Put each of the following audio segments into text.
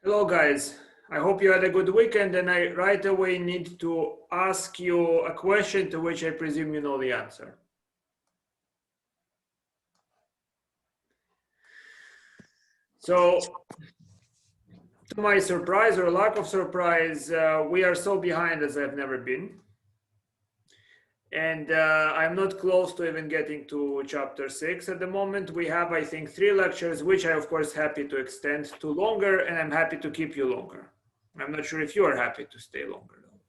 Hello guys, I hope you had a good weekend and I right away need to ask you a question to which I presume you know the answer. So, to my surprise or lack of surprise, we are so behind as I've never been. And I'm not close to even getting to chapter 6 at the moment. We have, I think, 3 lectures, which I, of course, happy to extend to longer, and I'm happy to keep you longer. I'm not sure if you are happy to stay longer, though.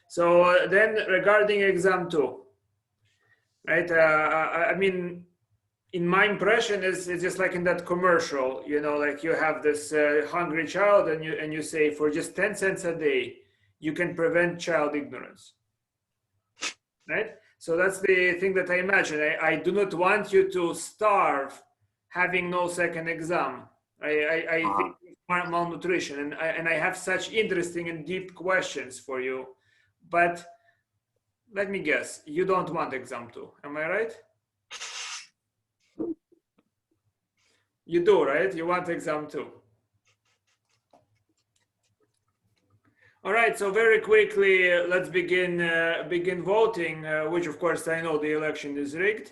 So then regarding exam 2, right? I mean, in my impression is it's just like in that commercial, you know, like you have this hungry child and you say for just 10 cents a day, you can prevent child ignorance. Right? So that's the thing that I imagine. I do not want you to starve having no second exam. I think malnutrition, and I have such interesting and deep questions for you. But let me guess, you don't want exam 2. Am I right? You do, right? You want exam 2. All right, so very quickly, let's begin voting, which of course I know the election is rigged.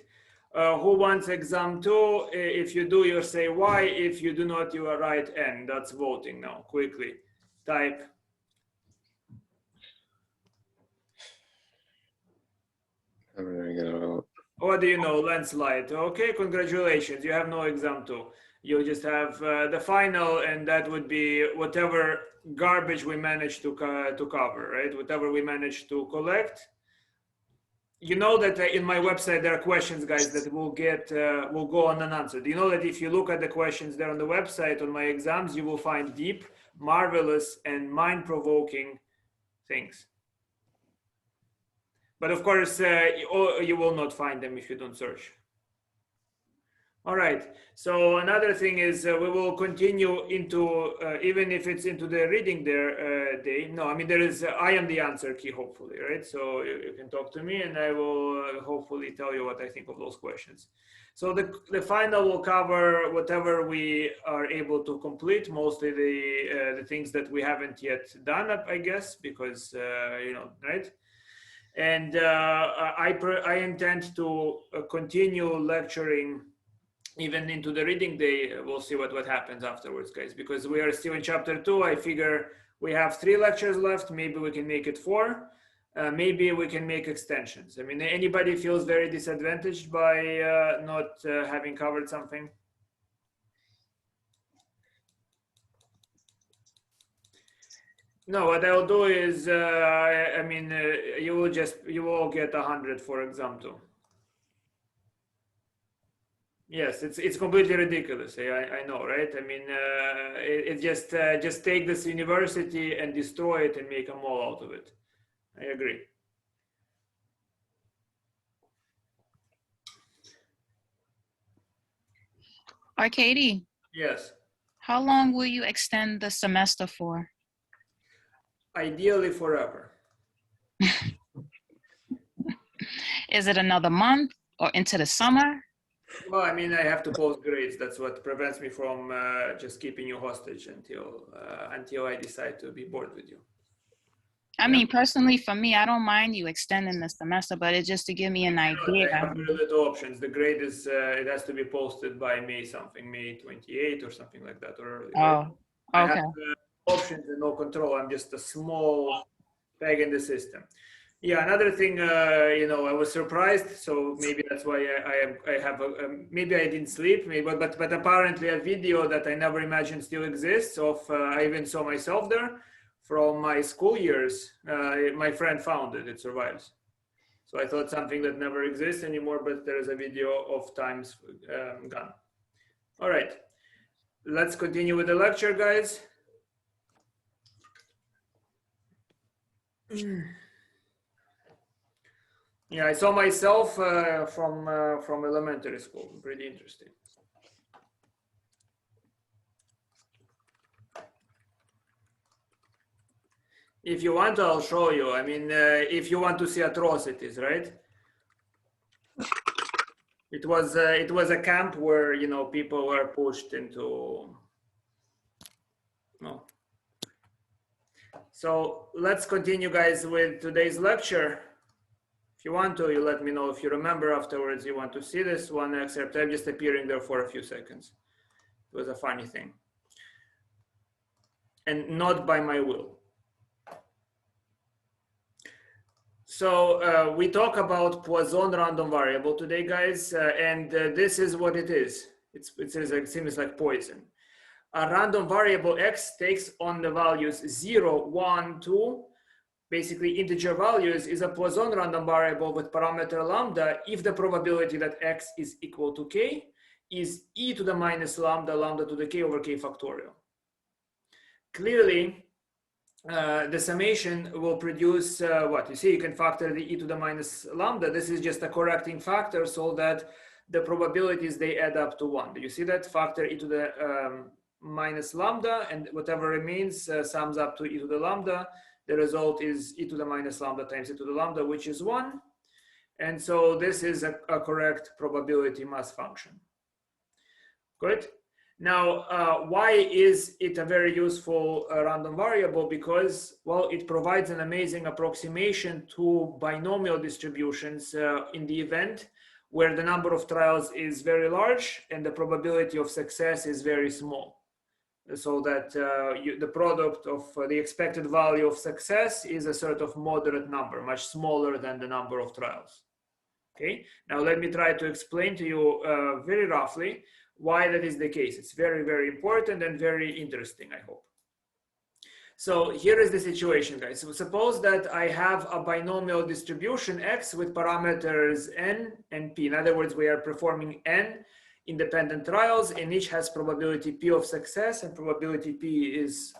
Who wants exam 2? If you do, you say Y. If you do not, you are right N. That's voting now. Quickly type. What do you know? Landslide. Okay, congratulations. You have no exam 2. You just have the final, and that would be whatever garbage we manage to cover, right? Whatever we manage to collect. You know that in my website there are questions, guys, that will go unanswered. You know that if you look at the questions there on the website on my exams, you will find deep, marvelous, and mind-provoking things. But of course, you will not find them if you don't search. All right. So another thing is we will continue into, even if it's into the reading there day. No, I mean, there is, I am the answer key, hopefully, right? So you can talk to me and I will hopefully tell you what I think of those questions. So the final will cover whatever we are able to complete, mostly the things that we haven't yet done, I guess, because, you know, right? And I intend to continue lecturing even into the reading day. We'll see what happens afterwards, guys, because we are still in chapter 2. I figure we have 3 lectures left. Maybe we can make it 4. Maybe we can make extensions. I mean, anybody feels very disadvantaged by not having covered something? No, what I'll do is, I mean, you will get 100 for exam 2. Yes, it's completely ridiculous. I know, right? I mean, it just take this university and destroy it and make a mall out of it. I agree. Arkady. Yes. How long will you extend the semester for? Ideally forever. Is it another month or into the summer? Well, I mean, I have to post grades. That's what prevents me from just keeping you hostage until I decide to be bored with you. I mean, personally, for me, I don't mind you extending the semester, but it's just to give me an idea. I have very little options. The grade is, it has to be posted by May 28 or something like that, or early. Right? Oh, okay. I have options and no control. I'm just a small peg in the system. Yeah, another thing, you know, I was surprised, so maybe that's why I have maybe I didn't sleep, maybe, but apparently a video that I never imagined still exists of I even saw myself there from my school years. My friend found it. It survives. So I thought something that never exists anymore, but there is a video of times gone. All right, let's continue with the lecture, guys. Yeah, I saw myself from elementary school. Pretty interesting. If you want, I'll show you. I mean, if you want to see atrocities, right? It was a camp where, you know, people were pushed into No. So let's continue, guys, with today's lecture. If you want to, you let me know. If you remember afterwards you want to see this one excerpt. I'm just appearing there for a few seconds. It was a funny thing. And not by my will. So we talk about Poisson random variable today, guys, and this is what it is. It seems like poison. A random variable x takes on the values 0, 1, 2, basically integer values, is a Poisson random variable with parameter lambda if the probability that x is equal to k is e to the minus lambda, lambda to the k over k factorial. Clearly, the summation will produce what? You see, you can factor the e to the minus lambda. This is just a correcting factor so that the probabilities, they add up to 1. Do you see that? Factor e to the minus lambda, and whatever remains sums up to e to the lambda. The result is e to the minus lambda times e to the lambda, which is 1. And so this is a correct probability mass function. Good. Now, why is it a very useful random variable? Because, well, it provides an amazing approximation to binomial distributions in the event where the number of trials is very large and the probability of success is very small. So that the product of the expected value of success is a sort of moderate number, much smaller than the number of trials. Okay, now let me try to explain to you very roughly why that is the case. It's very, very important and very interesting, I hope. So here is the situation, guys. So suppose that I have a binomial distribution x with parameters n and p. In other words, we are performing n independent trials, and each has probability p of success, and probability p is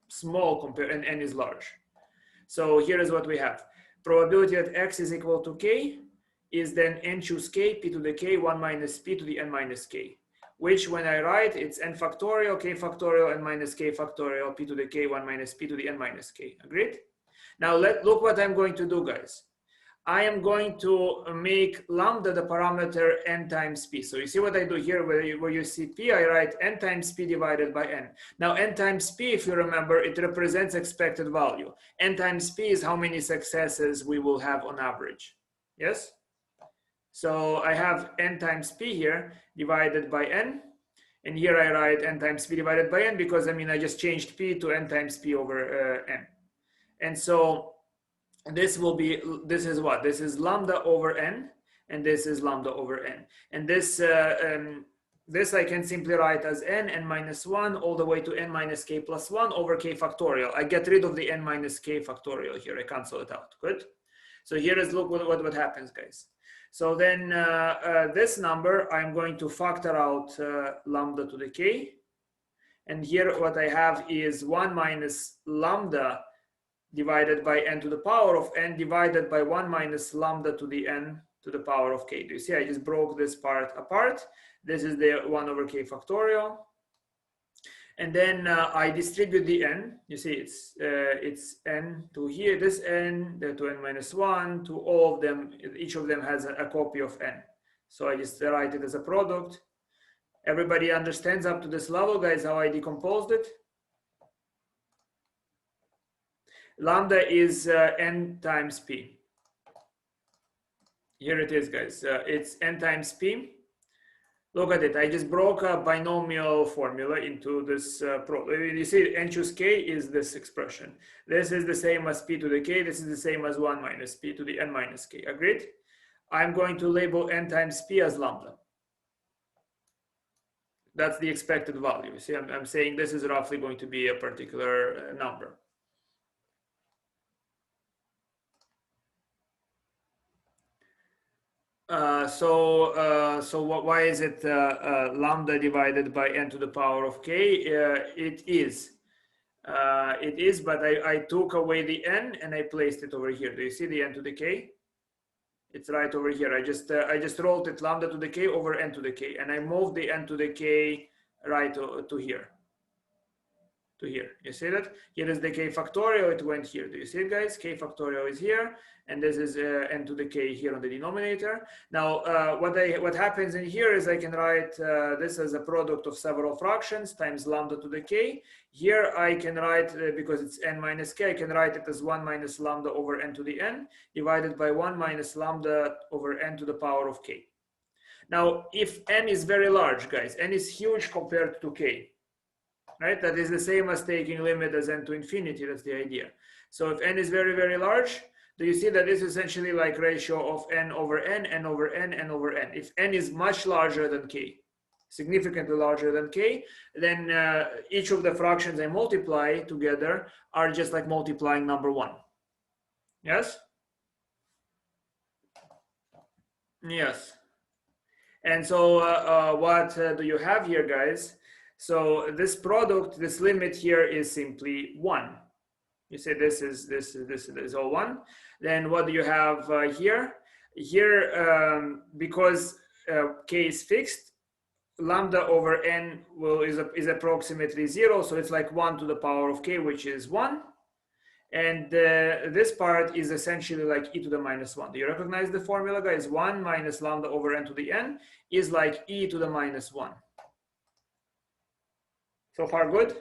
small compared, and n is large. So here is what we have. Probability that x is equal to k is then n choose k, p to the k, 1 minus p to the n minus k, which when I write, it's n factorial, k factorial, n minus k factorial, p to the k, 1 minus p to the n minus k. Agreed? Now look what I'm going to do, guys. I am going to make lambda the parameter n times p. So you see what I do here, where you see p, I write n times p divided by n. Now n times p, if you remember, it represents expected value. N times p is how many successes we will have on average. Yes? So I have n times p here divided by n. And here I write n times p divided by n because, I mean, I just changed p to n times p over n. And so this will be, this is what? This is lambda over n, and this is lambda over n. And this, this I can simply write as n minus 1 all the way to n minus k plus 1 over k factorial. I get rid of the n minus k factorial here. I cancel it out. Good? So here is, look what happens, guys. So then this number, I'm going to factor out lambda to the k. And here what I have is 1 minus lambda divided by n to the power of n divided by 1 minus lambda to the n to the power of k. Do you see? I just broke this part apart. This is the 1 over k factorial. And then I distribute the n. You see, it's n to here, this n, then to n minus 1, to all of them. Each of them has a copy of n. So I just write it as a product. Everybody understands up to this level, guys, how I decomposed it? Lambda is n times p. Here it is, guys. It's n times p. Look at it. I just broke a binomial formula into this. You see, n choose k is this expression. This is the same as p to the k. This is the same as 1 minus p to the n minus k. Agreed? I'm going to label n times p as lambda. That's the expected value. You see, I'm saying this is roughly going to be a particular number. Why is it lambda divided by n to the power of k? It is, but I took away the n and I placed it over here. Do you see the n to the k? It's right over here. I just rolled it lambda to the k over n to the k, and I moved the n to the k right to here. to here. You see that? Here is the k factorial, it went here. Do you see it, guys? K factorial is here, and this is n to the k here on the denominator. Now, what happens in here is I can write this as a product of several fractions times lambda to the k. Here I can write, because it's n minus k, I can write it as 1 minus lambda over n to the n, divided by 1 minus lambda over n to the power of k. Now, if n is very large, guys, n is huge compared to k, right? That is the same as taking limit as n to infinity. That's the idea. So if n is very, very large, do you see that this is essentially like ratio of n over n, n over n, n over n. If n is much larger than k, significantly larger than k, then each of the fractions I multiply together are just like multiplying number 1. Yes? Yes. And so what do you have here, guys? So this product, this limit here is simply 1. You say this is all 1. Then what do you have here? Here, because k is fixed, lambda over n is approximately 0. So it's like 1 to the power of k, which is 1. And this part is essentially like e to the minus 1. Do you recognize the formula, guys? 1 minus lambda over n to the n is like e to the minus 1. So far, good?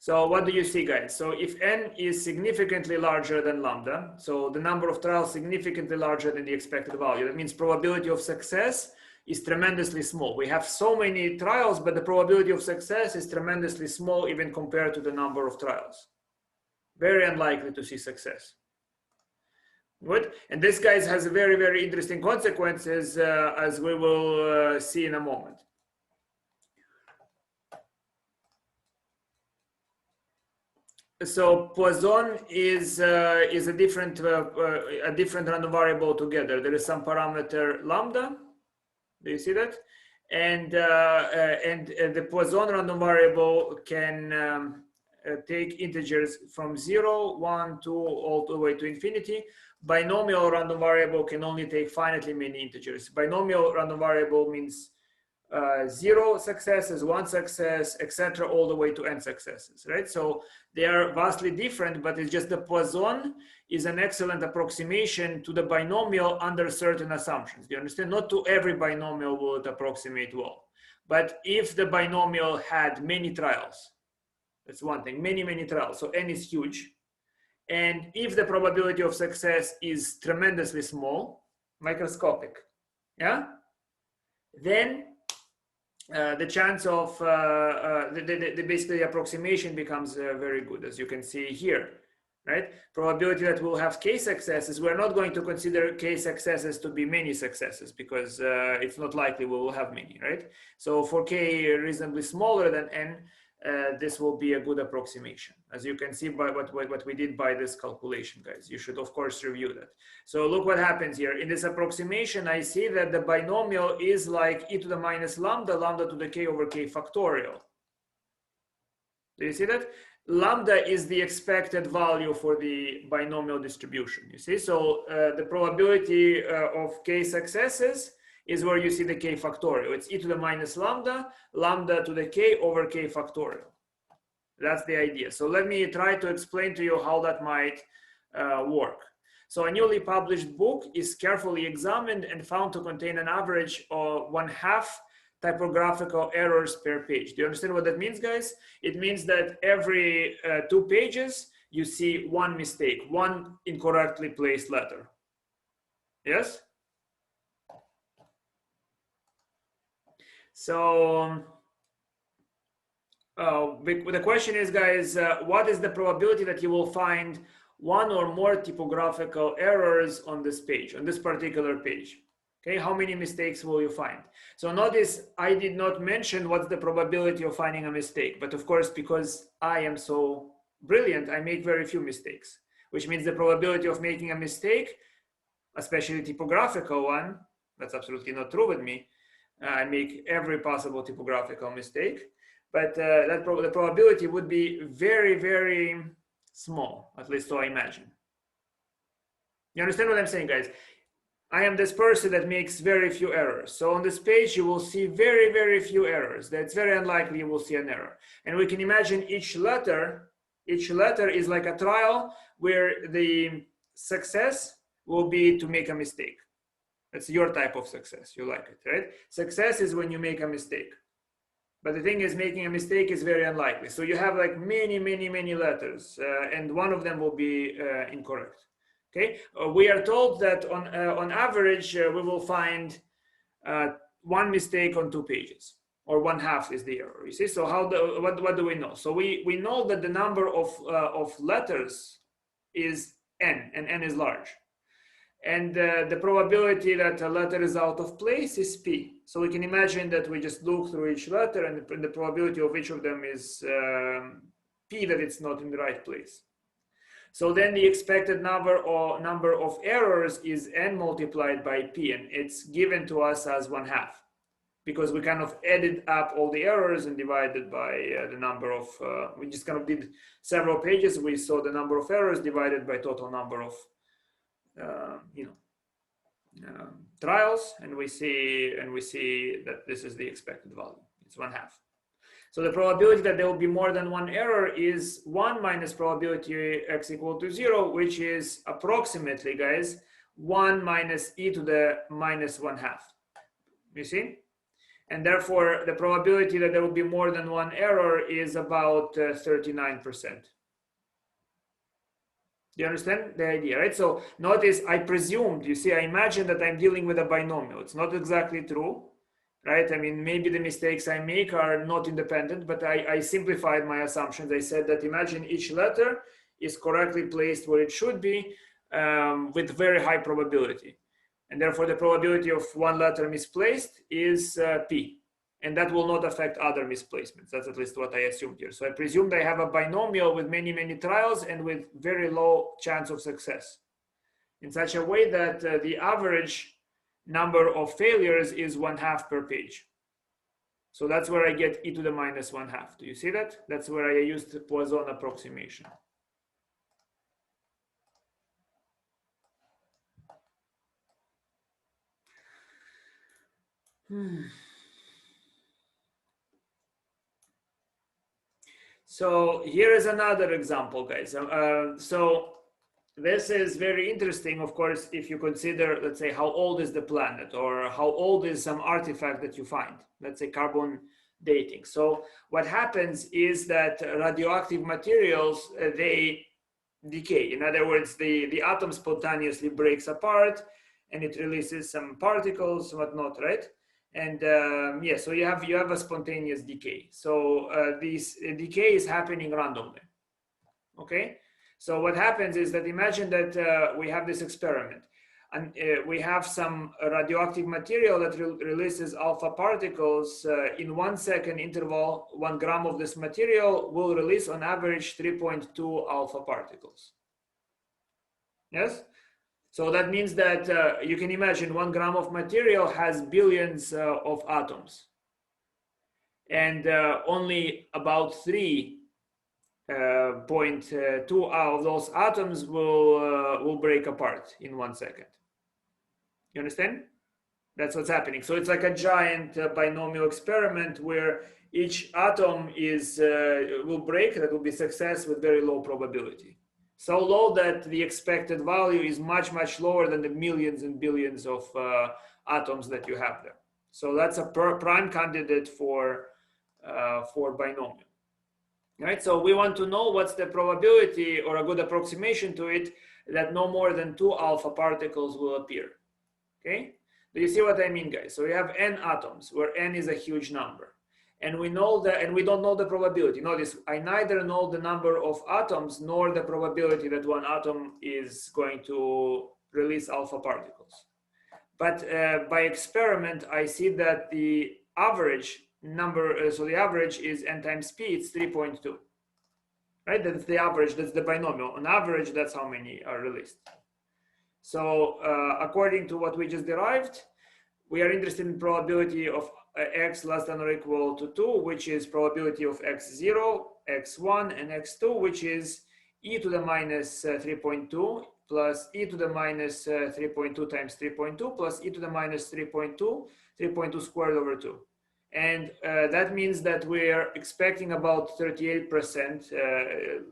So what do you see, guys? So if n is significantly larger than lambda, so the number of trials significantly larger than the expected value, that means probability of success is tremendously small. We have so many trials, but the probability of success is tremendously small even compared to the number of trials. Very unlikely to see success. Good. And this, guys, has very, very interesting consequences, as we will see in a moment. So Poisson is a different random variable altogether. There is some parameter lambda. Do you see that? And the Poisson random variable can take integers from 0, 1, 2, all the way to infinity. Binomial random variable can only take finitely many integers. Binomial random variable means 0 successes, 1 success, etc., all the way to n successes, right? So they are vastly different, but it's just the Poisson is an excellent approximation to the binomial under certain assumptions. Do you understand? Not to every binomial will it approximate well. But if the binomial had many trials, that's one thing, many trials, so n is huge. And if the probability of success is tremendously small, microscopic, yeah, then the chance of basically approximation becomes very good, as you can see here, right? Probability that we'll have k successes, we're not going to consider k successes to be many successes because it's not likely we will have many, right? So for k reasonably smaller than n, this will be a good approximation, as you can see by what we did by this calculation, guys. You should, of course, review that. So look what happens here. In this approximation, I see that the binomial is like e to the minus lambda, lambda to the k over k factorial. Do you see that? Lambda is the expected value for the binomial distribution, you see? So the probability of k successes is where you see the k factorial. It's e to the minus lambda, lambda to the k over k factorial. That's the idea. So let me try to explain to you how that might work. So a newly published book is carefully examined and found to contain an average of 1/2 typographical errors per page. Do you understand what that means, guys? It means that every 2 pages, you see 1 mistake, 1 incorrectly placed letter. Yes? So the question is, guys, what is the probability that you will find 1 or more typographical errors on this page, on this particular page? Okay, how many mistakes will you find? So notice I did not mention what's the probability of finding a mistake, but of course, because I am so brilliant, I make very few mistakes, which means the probability of making a mistake, especially a typographical one, that's absolutely not true with me. I make every possible typographical mistake, but the probability would be very, very small, at least so I imagine. You understand what I'm saying, guys? I am this person that makes very few errors. So on this page, you will see very, very few errors. That's very unlikely you will see an error. And we can imagine each letter is like a trial where the success will be to make a mistake. That's your type of success. You like it, right? Success is when you make a mistake. But the thing is, making a mistake is very unlikely. So you have like many, many, many letters, and one of them will be incorrect. Okay, we are told that on average we will find one mistake on 2 pages, or 1/2 is the error. You see, so what do we know? So we know that the number of letters is n, and n is large, and the probability that a letter is out of place is p. So we can imagine that we just look through each letter, and the probability of each of them is p, that it's not in the right place. So then the expected number of errors is n multiplied by p, and it's given to us as 1/2, because we kind of added up all the errors and divided by the number of, we just kind of did several pages. We saw the number of errors divided by total number of, trials, and we see that this is the expected value. It's 1/2. So the probability that there will be more than one error is 1 minus probability x equal to 0, which is approximately, guys, 1 minus e to the minus 1/2. You see? And therefore, the probability that there will be more than one error is about 39%. Do you understand the idea, right? So notice I presumed, you see, I imagine that I'm dealing with a binomial. It's not exactly true. Right? I mean, maybe the mistakes I make are not independent, but I simplified my assumptions. I said that imagine each letter is correctly placed where it should be, with very high probability. And therefore, the probability of one letter misplaced is p. And that will not affect other misplacements. That's at least what I assumed here. So I presumed I have a binomial with many, many trials and with very low chance of success, in such a way that the average number of failures is 1/2 per page. So that's where I get e to the minus 1/2. Do you see that? That's where I used the Poisson approximation. So here is another example, guys. So this is very interesting, of course, if you consider, let's say, how old is the planet, or how old is some artifact that you find, let's say carbon dating. So what happens is that radioactive materials, they decay. In other words, the atom spontaneously breaks apart and it releases some particles, whatnot, right? And yeah, so you have a spontaneous decay. So this decay is happening randomly, okay? So what happens is that imagine that we have this experiment, and we have some radioactive material that releases alpha particles. In 1 second interval, 1 gram of this material will release on average 3.2 alpha particles. Yes? So that means that you can imagine 1 gram of material has billions of atoms. And only about 3.2 of those atoms will break apart in 1 second. You understand? That's what's happening. So it's like a giant binomial experiment where each atom will break. That will be success with very low probability. So low that the expected value is much, much lower than the millions and billions of atoms that you have there. So that's a prime candidate for binomial. Right, so we want to know what's the probability, or a good approximation to it, that no more than 2 alpha particles will appear. Okay, do you see what I mean, guys? So we have n atoms, where n is a huge number, and we know that, and we don't know the probability. Notice I neither know the number of atoms nor the probability that one atom is going to release alpha particles. But by experiment, I see that the average number, so the average is n times p, it's 3.2, right? That's the average, that's the binomial. On average, that's how many are released. So according to what we just derived, we are interested in probability of x less than or equal to 2, which is probability of x0, x1, and x2, which is e to the minus 3.2 plus e to the minus 3.2 times 3.2 plus e to the minus 3.2 squared over 2. And that means that we're expecting about 38%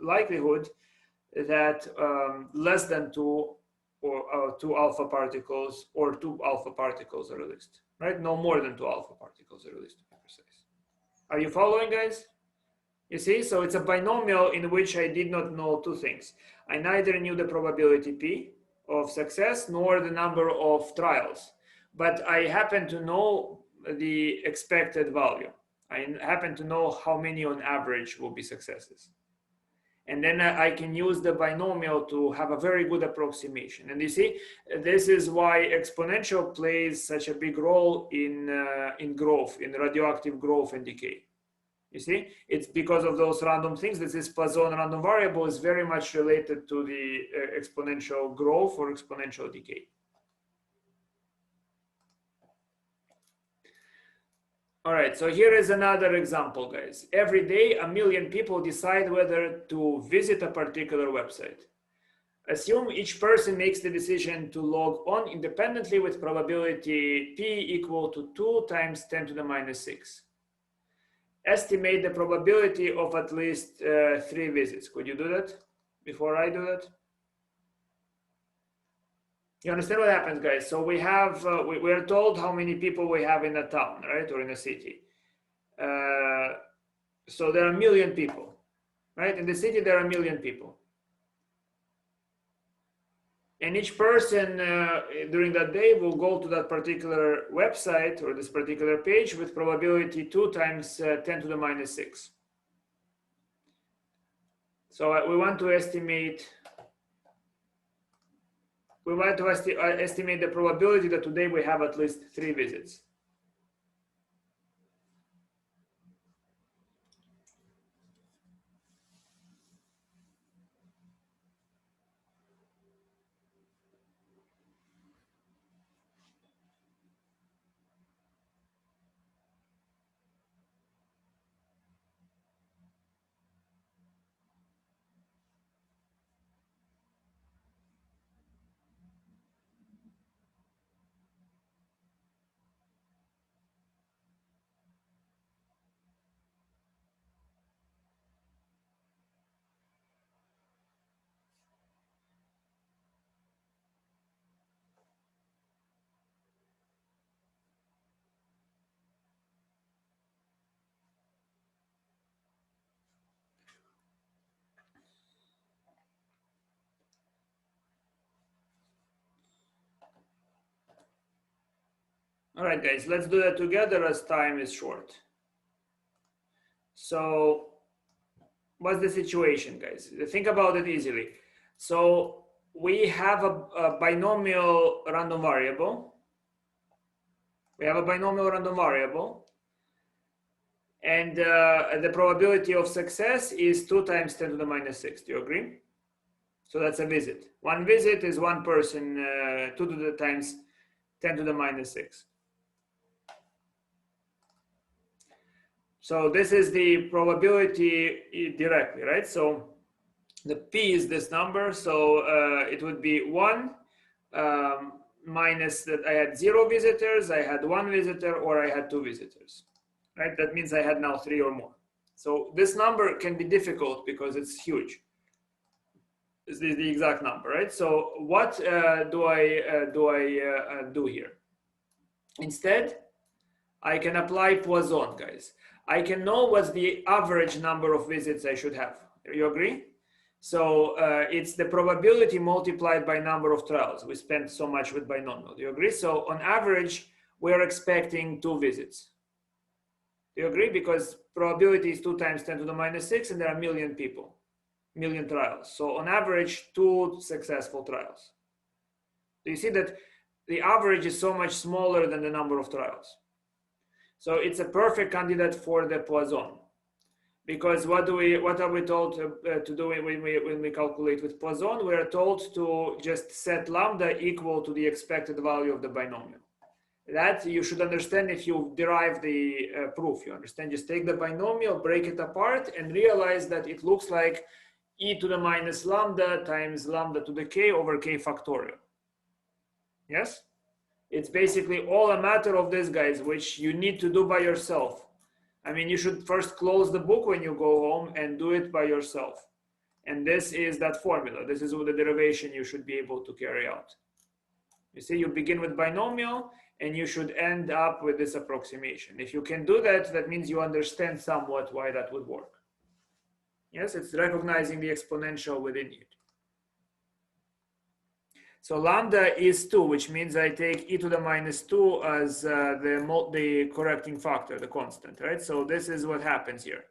likelihood that less than 2 or 2 alpha particles or 2 alpha particles are released, right? No more than 2 alpha particles are released, to be precise. Are you following, guys? You see, so it's a binomial in which I did not know two things. I neither knew the probability P of success nor the number of trials, but I happen to know the expected value. I happen to know how many on average will be successes. And then I can use the binomial to have a very good approximation. And you see, this is why exponential plays such a big role in growth, in radioactive growth and decay. You see, it's because of those random things. This Poisson random variable is very much related to the exponential growth or exponential decay. All right, so here is another example, guys. Every day, 1 million people decide whether to visit a particular website. Assume each person makes the decision to log on independently with probability P equal to 2 times 10 to the minus 6. Estimate the probability of at least 3 visits. Could you do that before I do that? You understand what happens, guys? So we have, we're told how many people we have in a town, right? Or in a city. So there are 1 million people, right? In the city, there are 1 million people. And each person during that day will go to that particular website or this particular page with probability 2 times 10 to the minus 6. So we want to estimate, estimate the probability that today we have at least 3 visits. All right, guys, let's do that together as time is short. So what's the situation, guys? Think about it easily. So we have a binomial random variable. We have a binomial random variable. And the probability of success is 2 times 10 to the minus 6. Do you agree? So that's a visit. One visit is one person, 2 to the times 10 to the minus 6. So this is the probability directly, right? So the P is this number. So it would be 1 minus that I had 0 visitors, I had 1 visitor, or I had 2 visitors, right? That means I had now 3 or more. So this number can be difficult because it's huge. This is the exact number, right? So what do I do here? Instead, I can apply Poisson, guys. I can know what's the average number of visits I should have. You agree? So it's the probability multiplied by number of trials. We spent so much with binomial. Do you agree? So on average, we're expecting 2 visits. Do you agree? Because probability is 2 times 10 to the minus 6, and there are 1 million people, 1 million trials. So on average, 2 successful trials. Do you see that the average is so much smaller than the number of trials? So it's a perfect candidate for the Poisson, because what are we told to do when we calculate with Poisson? We are told to just set lambda equal to the expected value of the binomial. That you should understand if you derive the proof. You understand? Just take the binomial, break it apart, and realize that it looks like e to the minus lambda times lambda to the k over k factorial. Yes? It's basically all a matter of this, guys, which you need to do by yourself. I mean, you should first close the book when you go home and do it by yourself. And this is that formula. This is the derivation you should be able to carry out. You see, you begin with binomial and you should end up with this approximation. If you can do that, that means you understand somewhat why that would work. Yes, it's recognizing the exponential within it. So lambda is 2, which means I take e to the minus 2 as the correcting factor, the constant, right? So this is what happens here.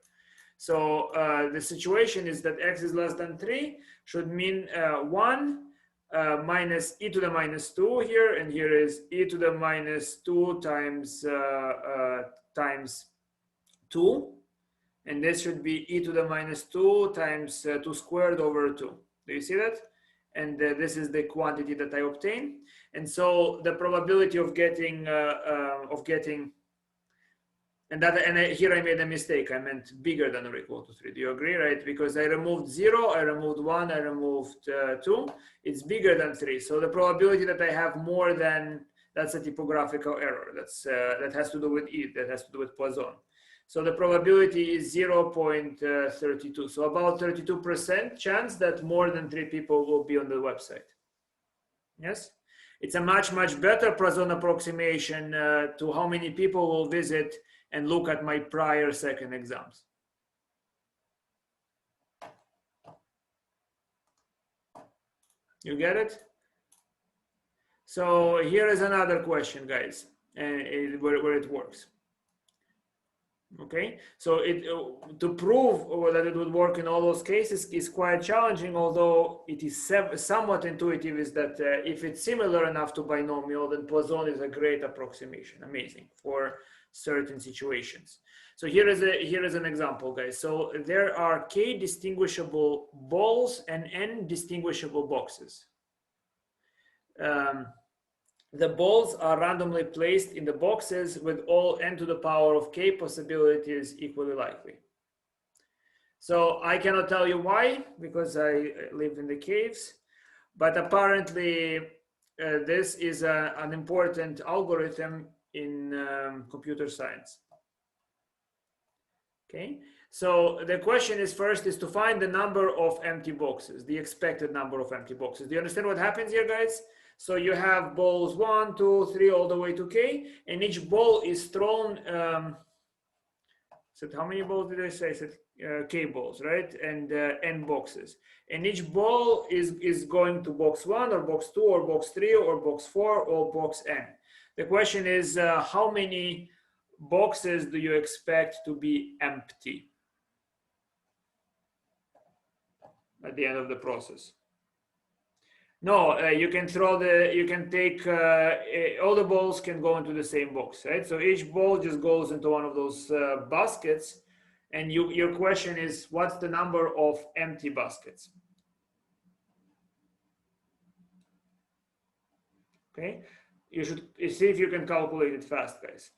So the situation is that x is less than 3 should mean 1 minus e to the minus 2 here, and here is e to the minus 2 times 2, and this should be e to the minus 2 times 2 squared over 2. Do you see that? And this is the quantity that I obtain. And so the probability of getting here I made a mistake. I meant bigger than or equal to 3. Do you agree, right? Because I removed 0, I removed 1, I removed 2. It's bigger than 3. So the probability that I have more than, that's a typographical error. That has to do with it. That has to do with Poisson. So the probability is 0.32. So about 32% chance that more than 3 people will be on the website. Yes? It's a much, much better Poisson approximation to how many people will visit and look at my prior second exams. You get it? So here is another question, guys, where it works. Okay, so to prove that it would work in all those cases is quite challenging, although it is somewhat intuitive, is that if it's similar enough to binomial, then Poisson is a great approximation, amazing for certain situations. So here is an example, guys. So there are k distinguishable balls and n distinguishable boxes. The balls are randomly placed in the boxes with all n to the power of k possibilities equally likely. So I cannot tell you why, because I lived in the caves, but apparently this is an important algorithm in computer science. Okay, so the question is first is to find the number of empty boxes, the expected number of empty boxes. Do you understand what happens here, guys? So you have balls 1, 2, 3, all the way to k, and each ball is thrown. So how many balls did I say? I said k balls, right? And n boxes. And each ball is going to box 1 or box 2 or box 3 or box 4 or box n. The question is how many boxes do you expect to be empty at the end of the process? No, you can take all the balls can go into the same box, right? So each ball just goes into one of those baskets, and your question is, what's the number of empty baskets? Okay, you should see if you can calculate it fast, guys.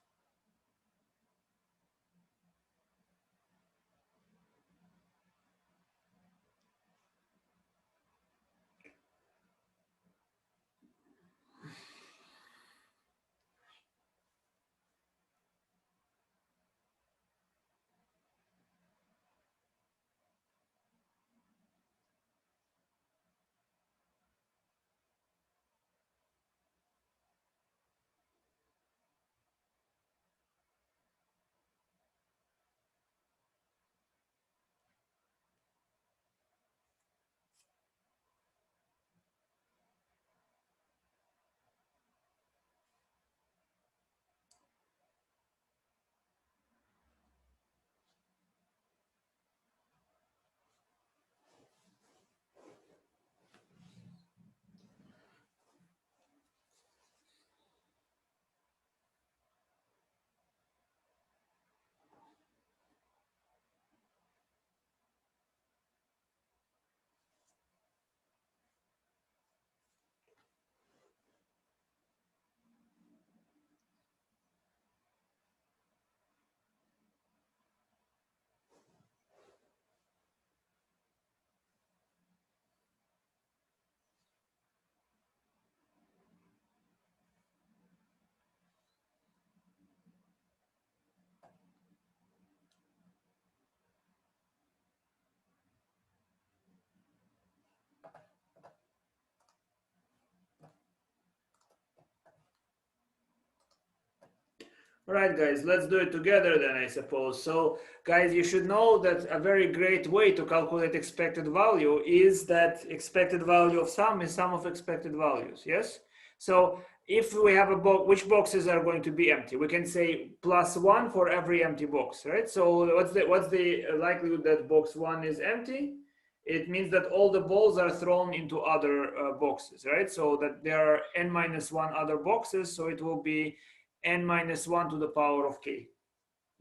All right, guys, let's do it together then, I suppose. So, guys, you should know that a very great way to calculate expected value is that expected value of sum is sum of expected values, yes? So, if we have a box, which boxes are going to be empty? We can say +1 for every empty box, right? So, what's the likelihood that box 1 is empty? It means that all the balls are thrown into other boxes, right? So that there are n-1 other boxes, so it will be n-1 to the power of k,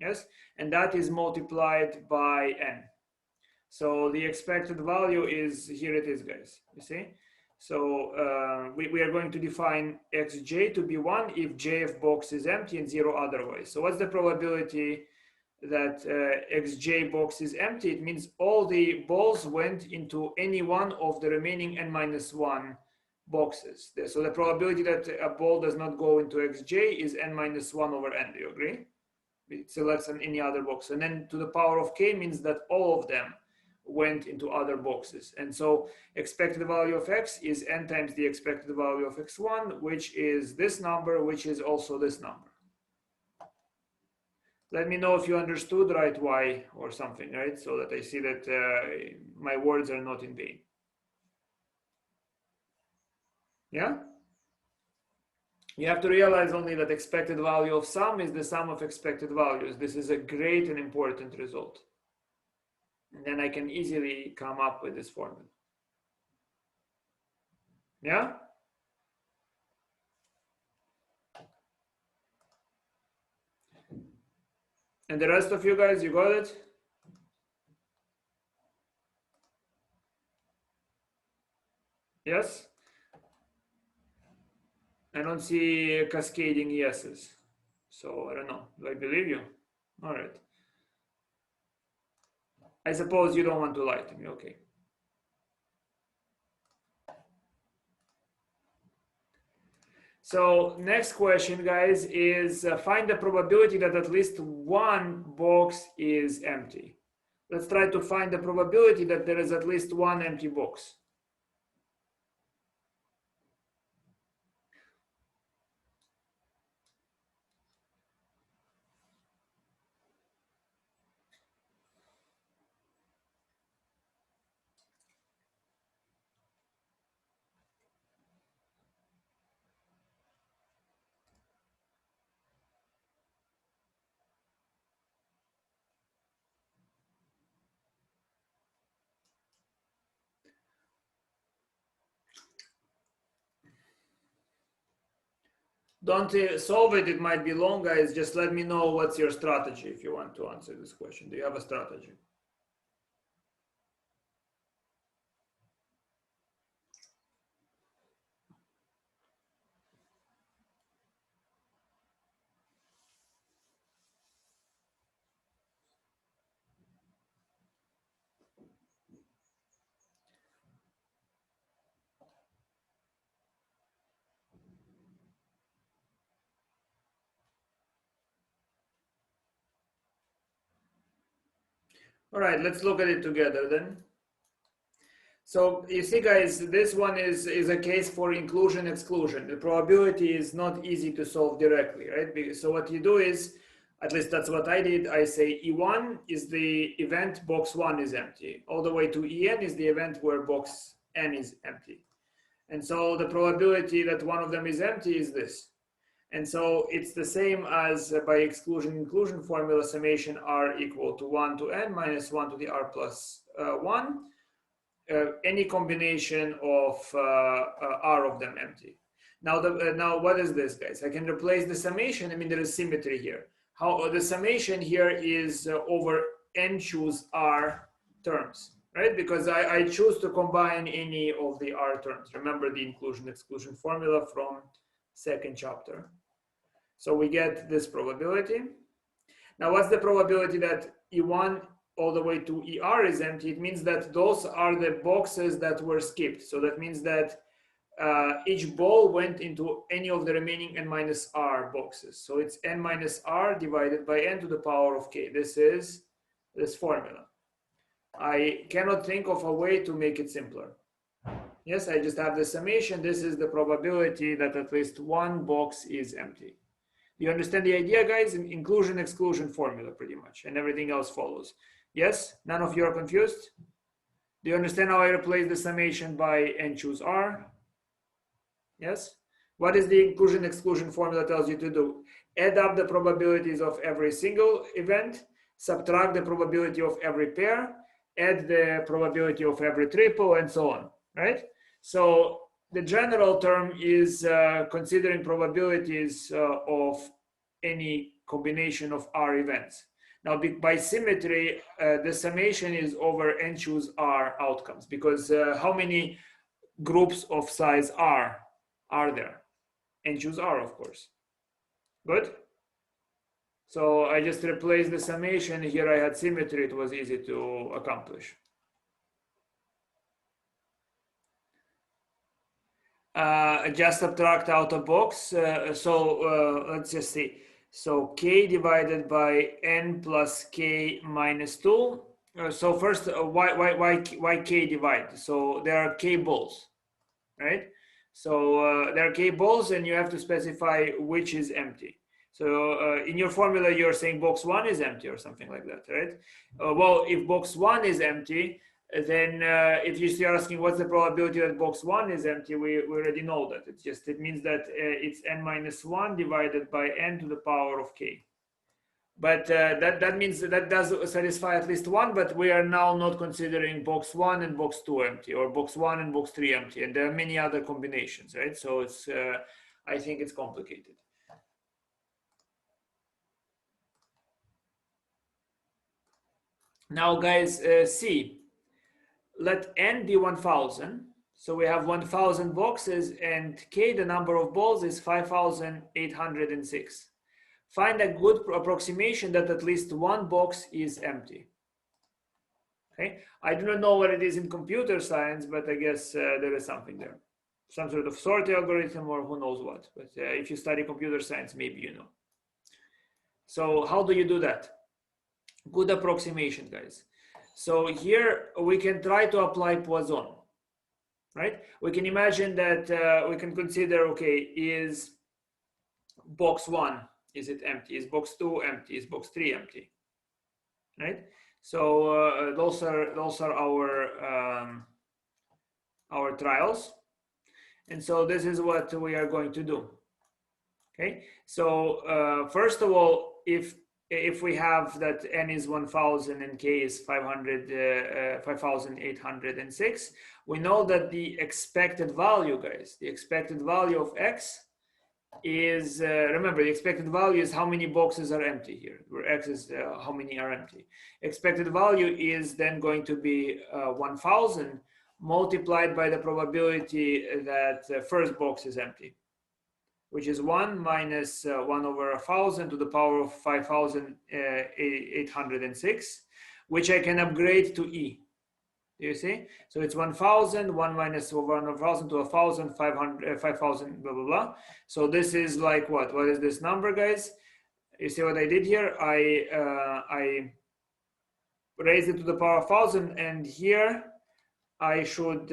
yes? And that is multiplied by n. So the expected value is, here it is, guys, you see? So we are going to define xj to be 1 if jf box is empty and 0 otherwise. So what's the probability that xj box is empty? It means all the balls went into any one of the remaining n-1 boxes. So the probability that a ball does not go into xj is n-1 over n. Do you agree? It selects any other box. And then to the power of k means that all of them went into other boxes. And so expected value of x is n times the expected value of x1, which is this number, which is also this number. Let me know if you understood right y or something, right? So that I see that my words are not in vain. Yeah? You have to realize only that expected value of sum is the sum of expected values. This is a great and important result. And then I can easily come up with this formula. Yeah? And the rest of you guys, you got it? Yes? I don't see cascading yeses. So I don't know. Do I believe you? All right. I suppose you don't want to lie to me. Okay. So next question, guys, is find the probability that at least one box is empty. Let's try to find the probability that there is at least one empty box. Don't solve it, it might be long, guys. Just let me know what's your strategy if you want to answer this question. Do you have a strategy? All right, let's look at it together then. So you see, guys, this one is a case for inclusion exclusion. The probability is not easy to solve directly, right? So what you do is, at least that's what I did, I say E1 is the event box 1 is empty. All the way to En is the event where box n is empty. And so the probability that one of them is empty is this. And so it's the same as by exclusion inclusion formula, summation r equal to 1 to n minus 1 to the r plus 1. Any combination of r of them empty. Now, now what is this, guys? I can replace the summation. I mean, there is symmetry here. How the summation here is over n choose r terms, right? Because I choose to combine any of the r terms. Remember the inclusion exclusion formula from second chapter. So we get this probability. Now, what's the probability that E1 all the way to ER is empty? It means that those are the boxes that were skipped. So that means that each ball went into any of the remaining n minus r boxes. So it's n minus r divided by n to the power of k. This is this formula. I cannot think of a way to make it simpler. Yes, I just have the summation. This is the probability that at least one box is empty. You understand the idea, guys? Inclusion exclusion formula pretty much, and everything else follows. Yes? None of you are confused? Do you understand how I replace the summation by n choose r? Yes? What is the inclusion exclusion formula tells you to do? Add up the probabilities of every single event, subtract the probability of every pair, add the probability of every triple, and so on, right? So the general term is considering probabilities of any combination of r events. Now, by symmetry, the summation is over n choose r outcomes, because how many groups of size r are there? N choose r, of course. Good? So I just replaced the summation. Here I had symmetry. It was easy to accomplish. Just subtract out a box. Let's just see. So k divided by n plus k minus 2. So first, why k divide? So there are k balls, right? So there are k balls, and you have to specify which is empty. So in your formula, you're saying box 1 is empty or something like that, right? Well, if box 1 is empty, then if you're asking what's the probability that box 1 is empty, we already know that. It means that it's n minus 1 divided by n to the power of k. But that means that does satisfy at least one, but we are now not considering box 1 and box 2 empty, or box 1 and box 3 empty, and there are many other combinations, right? So it's I think it's complicated. Now, guys, see, let n be 1,000. So we have 1,000 boxes, and k, the number of balls, is 5,806. Find a good approximation that at least one box is empty. Okay, I do not know what it is in computer science, but I guess there is something there. Some sort of sort algorithm or who knows what. But if you study computer science, maybe you know. So how do you do that? Good approximation, guys. So here we can try to apply Poisson, right? We can imagine that we can consider, okay, is box 1, is it empty? Is box 2 empty? Is box 3 empty? Right? So those are our trials, and so this is what we are going to do. Okay. So first of all, if we have that n is 1,000 and k is 5,806, we know that the expected value, guys, the expected value of x is, remember, the expected value is how many boxes are empty here, where x is how many are empty. Expected value is then going to be 1,000 multiplied by the probability that the first box is empty, which is 1 minus 1 over 1,000 to the power of 5,806, which I can upgrade to e. Do you see? So it's 1,000, 1 minus over 1,000 to 1,000, 5,000, blah, blah, blah. So this is like what? What is this number, guys? You see what I did here? I raised it to the power of 1,000, and here I should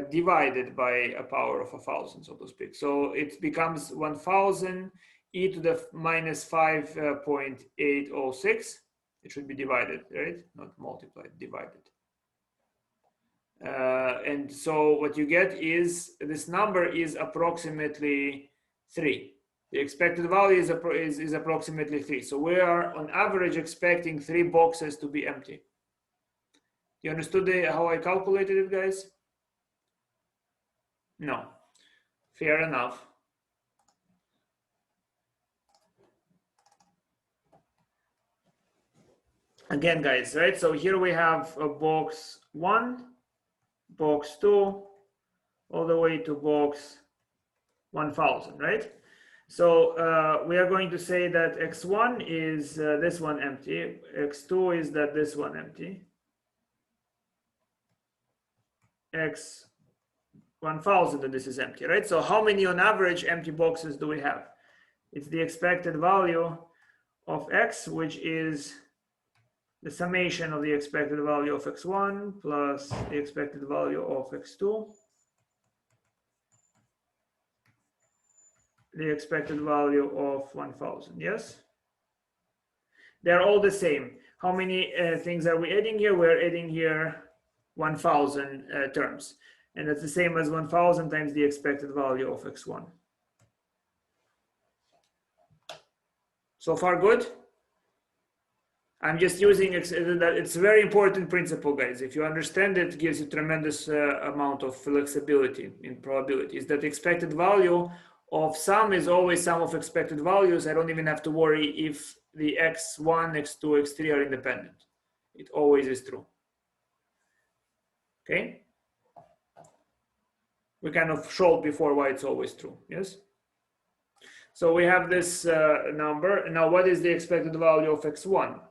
divide it by a power of 1,000, so to speak. So it becomes 1,000 e to the minus 5.806. It should be divided, right? Not multiplied, divided. And so what you get is this number is approximately 3. The expected value is approximately 3. So we are on average expecting 3 boxes to be empty. You understood how I calculated it, guys? No. Fair enough. Again, guys, right? So here we have a box 1, box 2, all the way to box 1,000, right? So we are going to say that x1 is this one empty, x2 is that this one empty, x 1,000 and this is empty, right? So how many on average empty boxes do we have? It's the expected value of x, which is the summation of the expected value of x1 plus the expected value of x2 the expected value of 1000. Yes, they're all the same. How many things are we adding here? We're adding here 1000 terms, and that's the same as 1000 times the expected value of x1. So far good? I'm just using it's a very important principle, guys. If you understand it, gives you tremendous amount of flexibility in probabilities. That expected value of sum is always sum of expected values. I don't even have to worry if the x1, x2, x3 are independent. It always is true. Okay? We kind of showed before why it's always true. Yes? So we have this number. Now, what is the expected value of x1?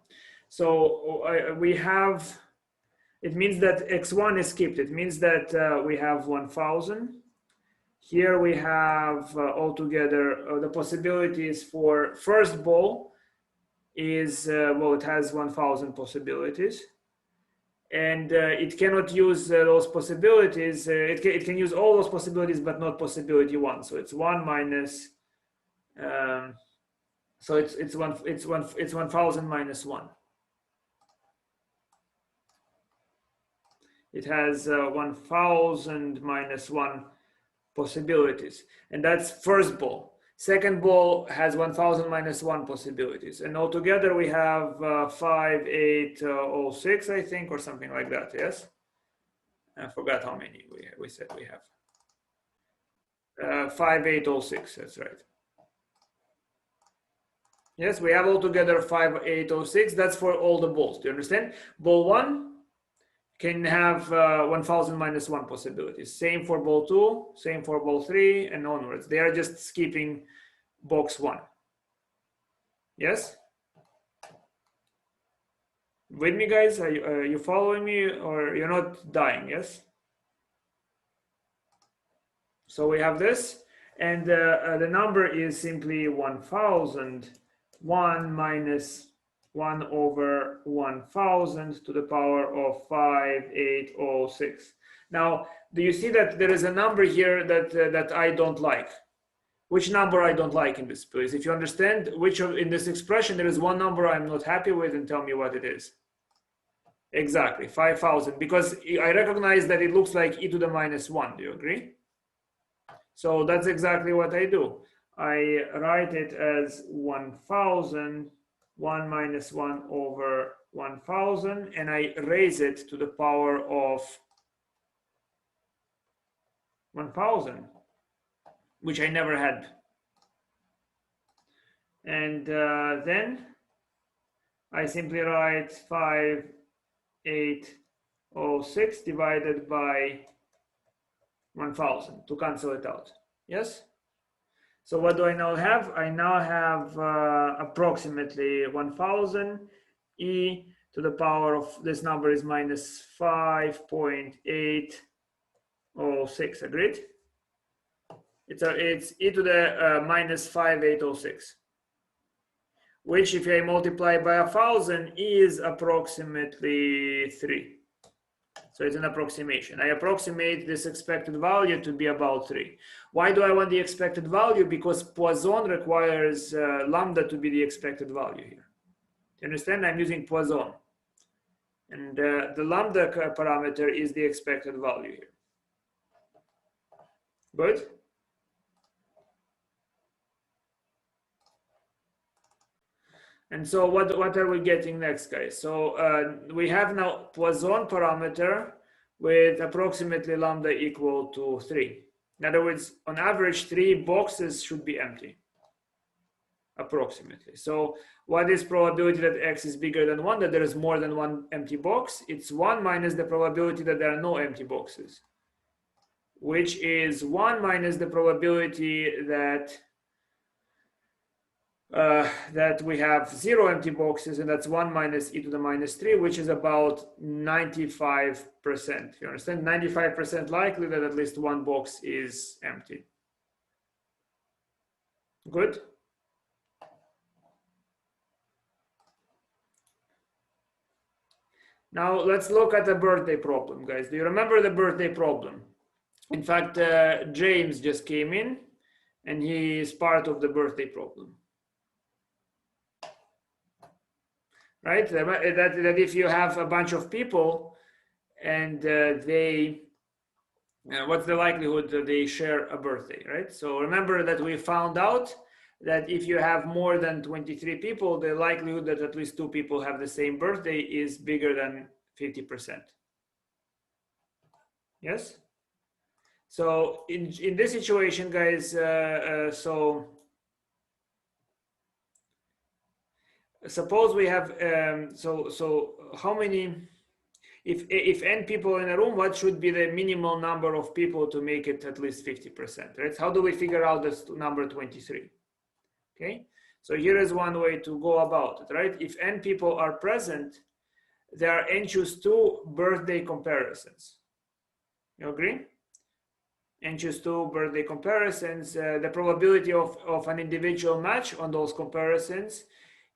So we have, it means that x1 is skipped. It means that we have 1000. Here we have altogether the possibilities for first ball is, well, it has 1000 possibilities. And it cannot use those possibilities. It can use all those possibilities, but not possibility one. So it's 1 minus, so it's 1000 minus 1. It has 1000 minus 1 possibilities, and that's first ball. Second ball has 1000 minus 1 possibilities, and altogether we have 5806, I think, or something like that. Yes, I forgot how many we said we have. 5806. That's right. Yes, we have altogether 5806. That's for all the balls. Do you understand? Ball 1 can have 1000 minus 1 possibilities. Same for ball 2, same for ball 3, and onwards. They are just skipping box 1. Yes? With me, guys? Are you following me, or you're not dying? Yes? So we have this, and the number is simply 1000. 1 minus 1 over 1000 to the power of 5806. Now, do you see that there is a number here that I don't like? Which number I don't like in this, please? If you understand which in this expression, there is one number I'm not happy with, and tell me what it is. Exactly, 5000, because I recognize that it looks like e to the minus 1. Do you agree? So that's exactly what I do. I write it as 1000, 1 minus 1 over 1000, and I raise it to the power of 1000, which I never had. And then I simply write 5806 divided by 1000 to cancel it out. Yes? So what do I now have? I now have approximately 1000. E to the power of this number is minus 5.806. Agreed? It's e to the minus 5806, which, if I multiply by 1000, is approximately 3. So it's an approximation. I approximate this expected value to be about 3. Why do I want the expected value? Because Poisson requires lambda to be the expected value here. You understand? I'm using Poisson. And the lambda parameter is the expected value here. Good? And so what are we getting next, guys? So we have now Poisson parameter with approximately lambda equal to 3. In other words, on average, 3 boxes should be empty, approximately. So what is probability that x is bigger than 1, that there is more than 1 empty box? It's 1 minus the probability that there are no empty boxes, which is 1 minus the probability that that we have 0 empty boxes, and that's 1 minus e to the minus 3, which is about 95%. You understand? 95% likely that at least 1 box is empty. Good? Now let's look at the birthday problem, guys. Do you remember the birthday problem? In fact, James just came in. and he is part of the birthday problem. Right? That if you have a bunch of people and what's the likelihood that they share a birthday, right? So remember that we found out that if you have more than 23 people, the likelihood that at least 2 people have the same birthday is bigger than 50%. Yes? So in this situation, guys, so suppose we have, so how many, if n people in a room, what should be the minimal number of people to make it at least 50%, right? How do we figure out this number 23? Okay, so here is one way to go about it, right? If n people are present, there are n choose 2 birthday comparisons. You agree? N choose 2 birthday comparisons. The probability of an individual match on those comparisons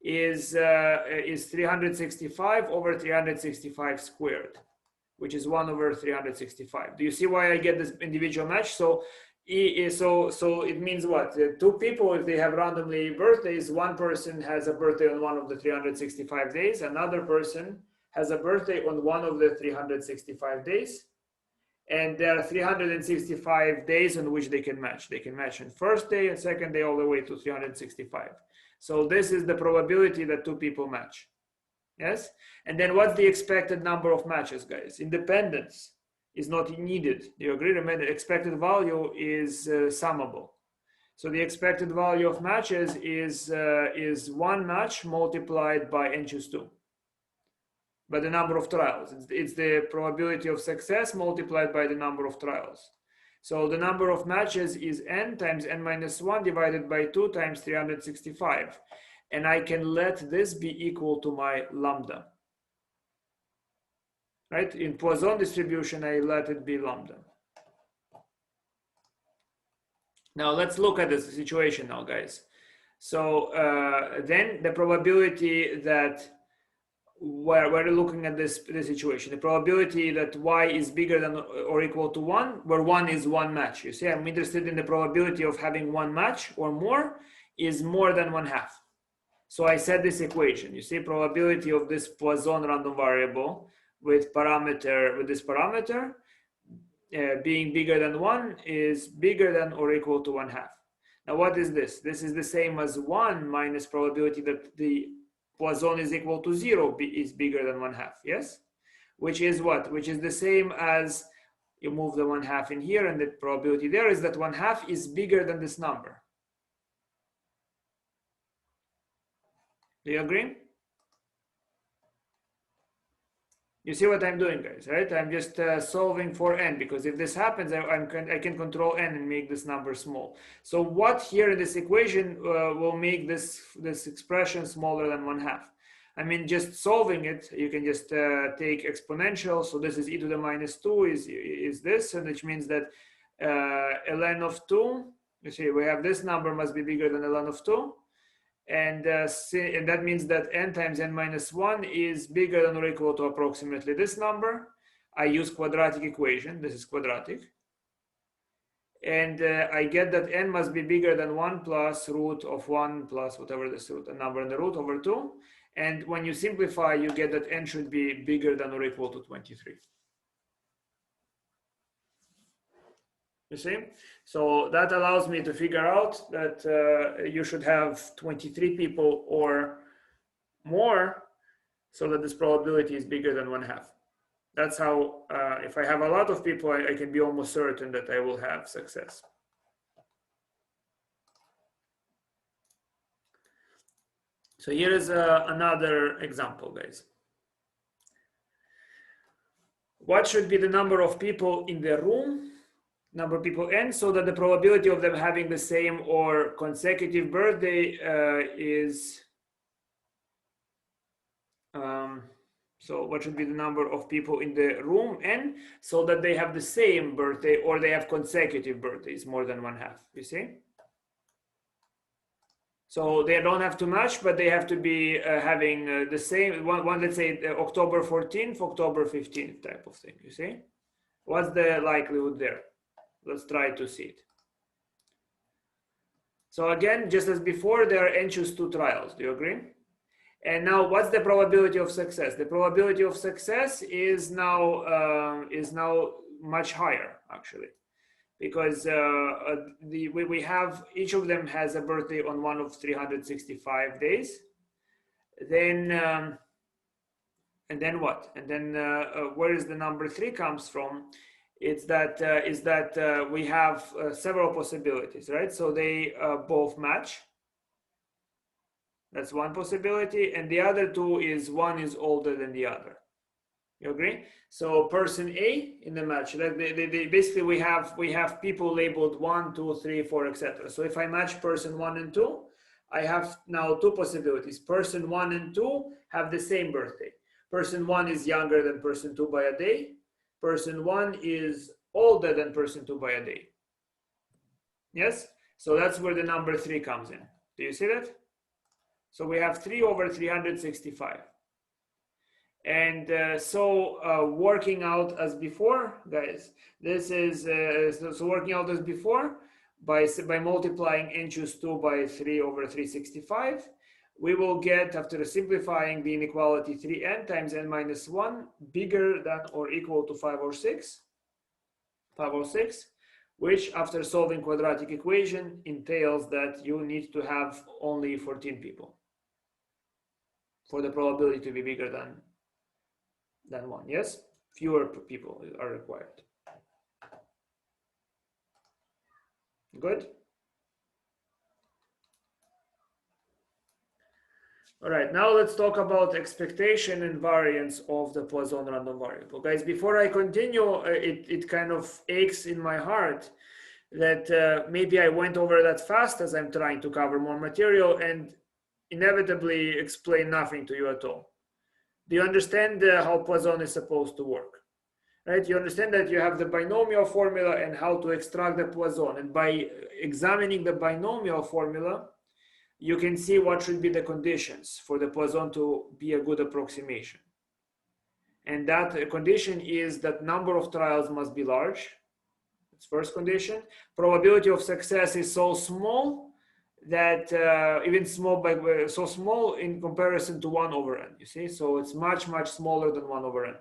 is 365 over 365 squared, which is 1 over 365. Do you see why I get this individual match? So it means what? 2 people, if they have randomly birthdays, one person has a birthday on one of the 365 days, another person has a birthday on one of the 365 days, and there are 365 days on which they can match. They can match on first day and second day all the way to 365. So this is the probability that 2 people match. Yes? And then what's the expected number of matches, guys? Independence is not needed. Do you agree? Remember, expected value is summable. So the expected value of matches is 1 match multiplied by n choose 2. By the number of trials. It's the probability of success multiplied by the number of trials. So the number of matches is n times n minus 1 divided by 2 times 365. And I can let this be equal to my lambda. Right? In Poisson distribution, I let it be lambda. Now let's look at this situation now, guys. So then the probability that we're looking at this situation, the probability that y is bigger than or equal to 1, where 1 is 1 match. You see, I'm interested in the probability of having 1 match or more is more than 1/2. So I set this equation. You see, probability of this Poisson random variable with this parameter being bigger than 1 is bigger than or equal to 1/2. Now what is this? This is the same as 1 minus probability that the Poisson is equal to 0 is bigger than 1/2, yes? Which is what? Which is the same as, you move the 1/2 in here, and the probability there is that 1/2 is bigger than this number. Do you agree? You see what I'm doing, guys, right? I'm just solving for n, because if this happens, I can control n and make this number small. So what here in this equation will make this expression smaller than 1/2? I mean, just solving it, you can just take exponential. So this is e to the minus 2 is this, and which means that ln of 2, you see, we have this number must be bigger than ln of 2. And that means that n times n minus 1 is bigger than or equal to approximately this number. I use quadratic equation. This is quadratic. And I get that n must be bigger than 1 plus root of 1 plus whatever this root, a number in the root over 2. And when you simplify, you get that n should be bigger than or equal to 23. You see? So that allows me to figure out that you should have 23 people or more so that this probability is bigger than 1/2. That's how, if I have a lot of people, I can be almost certain that I will have success. So here is another example, guys. What should be the number of people in the room? Number of people n, so that the probability of them having the same or consecutive birthday is, so what should be the number of people in the room n, so that they have the same birthday or they have consecutive birthdays more than 1/2, you see? So they don't have to match, but they have to be having the same one, let's say October 14th, October 15th type of thing, you see? What's the likelihood there? Let's try to see it. So again, just as before, there are n choose 2 trials. Do you agree? And now, what's the probability of success? The probability of success is now much higher, actually, because we have, each of them has a birthday on one of 365 days. Then and then what? And then where is the number 3 comes from? It's that we have several possibilities, right? So they both match. That's one possibility, and the other two is one is older than the other. You agree? So person A in the match, basically we have people labeled 1, 2, 3, 4, etc. So if I match person 1 and 2, I have now 2 possibilities. Person 1 and 2 have the same birthday. Person 1 is younger than person 2 by a day. Person 1 is older than person 2 by a day. Yes? So that's where the number 3 comes in. Do you see that? So we have 3 over 365. And working out as before, guys, this is so working out as before by multiplying n choose 2 by 3 over 365, we will get, after simplifying the inequality, 3n times n minus 1 bigger than or equal to 506, which after solving quadratic equation entails that you need to have only 14 people for the probability to be bigger than 1. Yes, fewer people are required. Good. All right, now let's talk about expectation and variance of the Poisson random variable. Guys, before I continue, it kind of aches in my heart that maybe I went over that fast as I'm trying to cover more material and inevitably explain nothing to you at all. Do you understand how Poisson is supposed to work? Right? You understand that you have the binomial formula and how to extract the Poisson. And by examining the binomial formula, you can see what should be the conditions for the Poisson to be a good approximation. And that condition is that number of trials must be large. That's first condition. Probability of success is so small that even small, so small in comparison to 1 over n, you see? So it's much, much smaller than 1 over n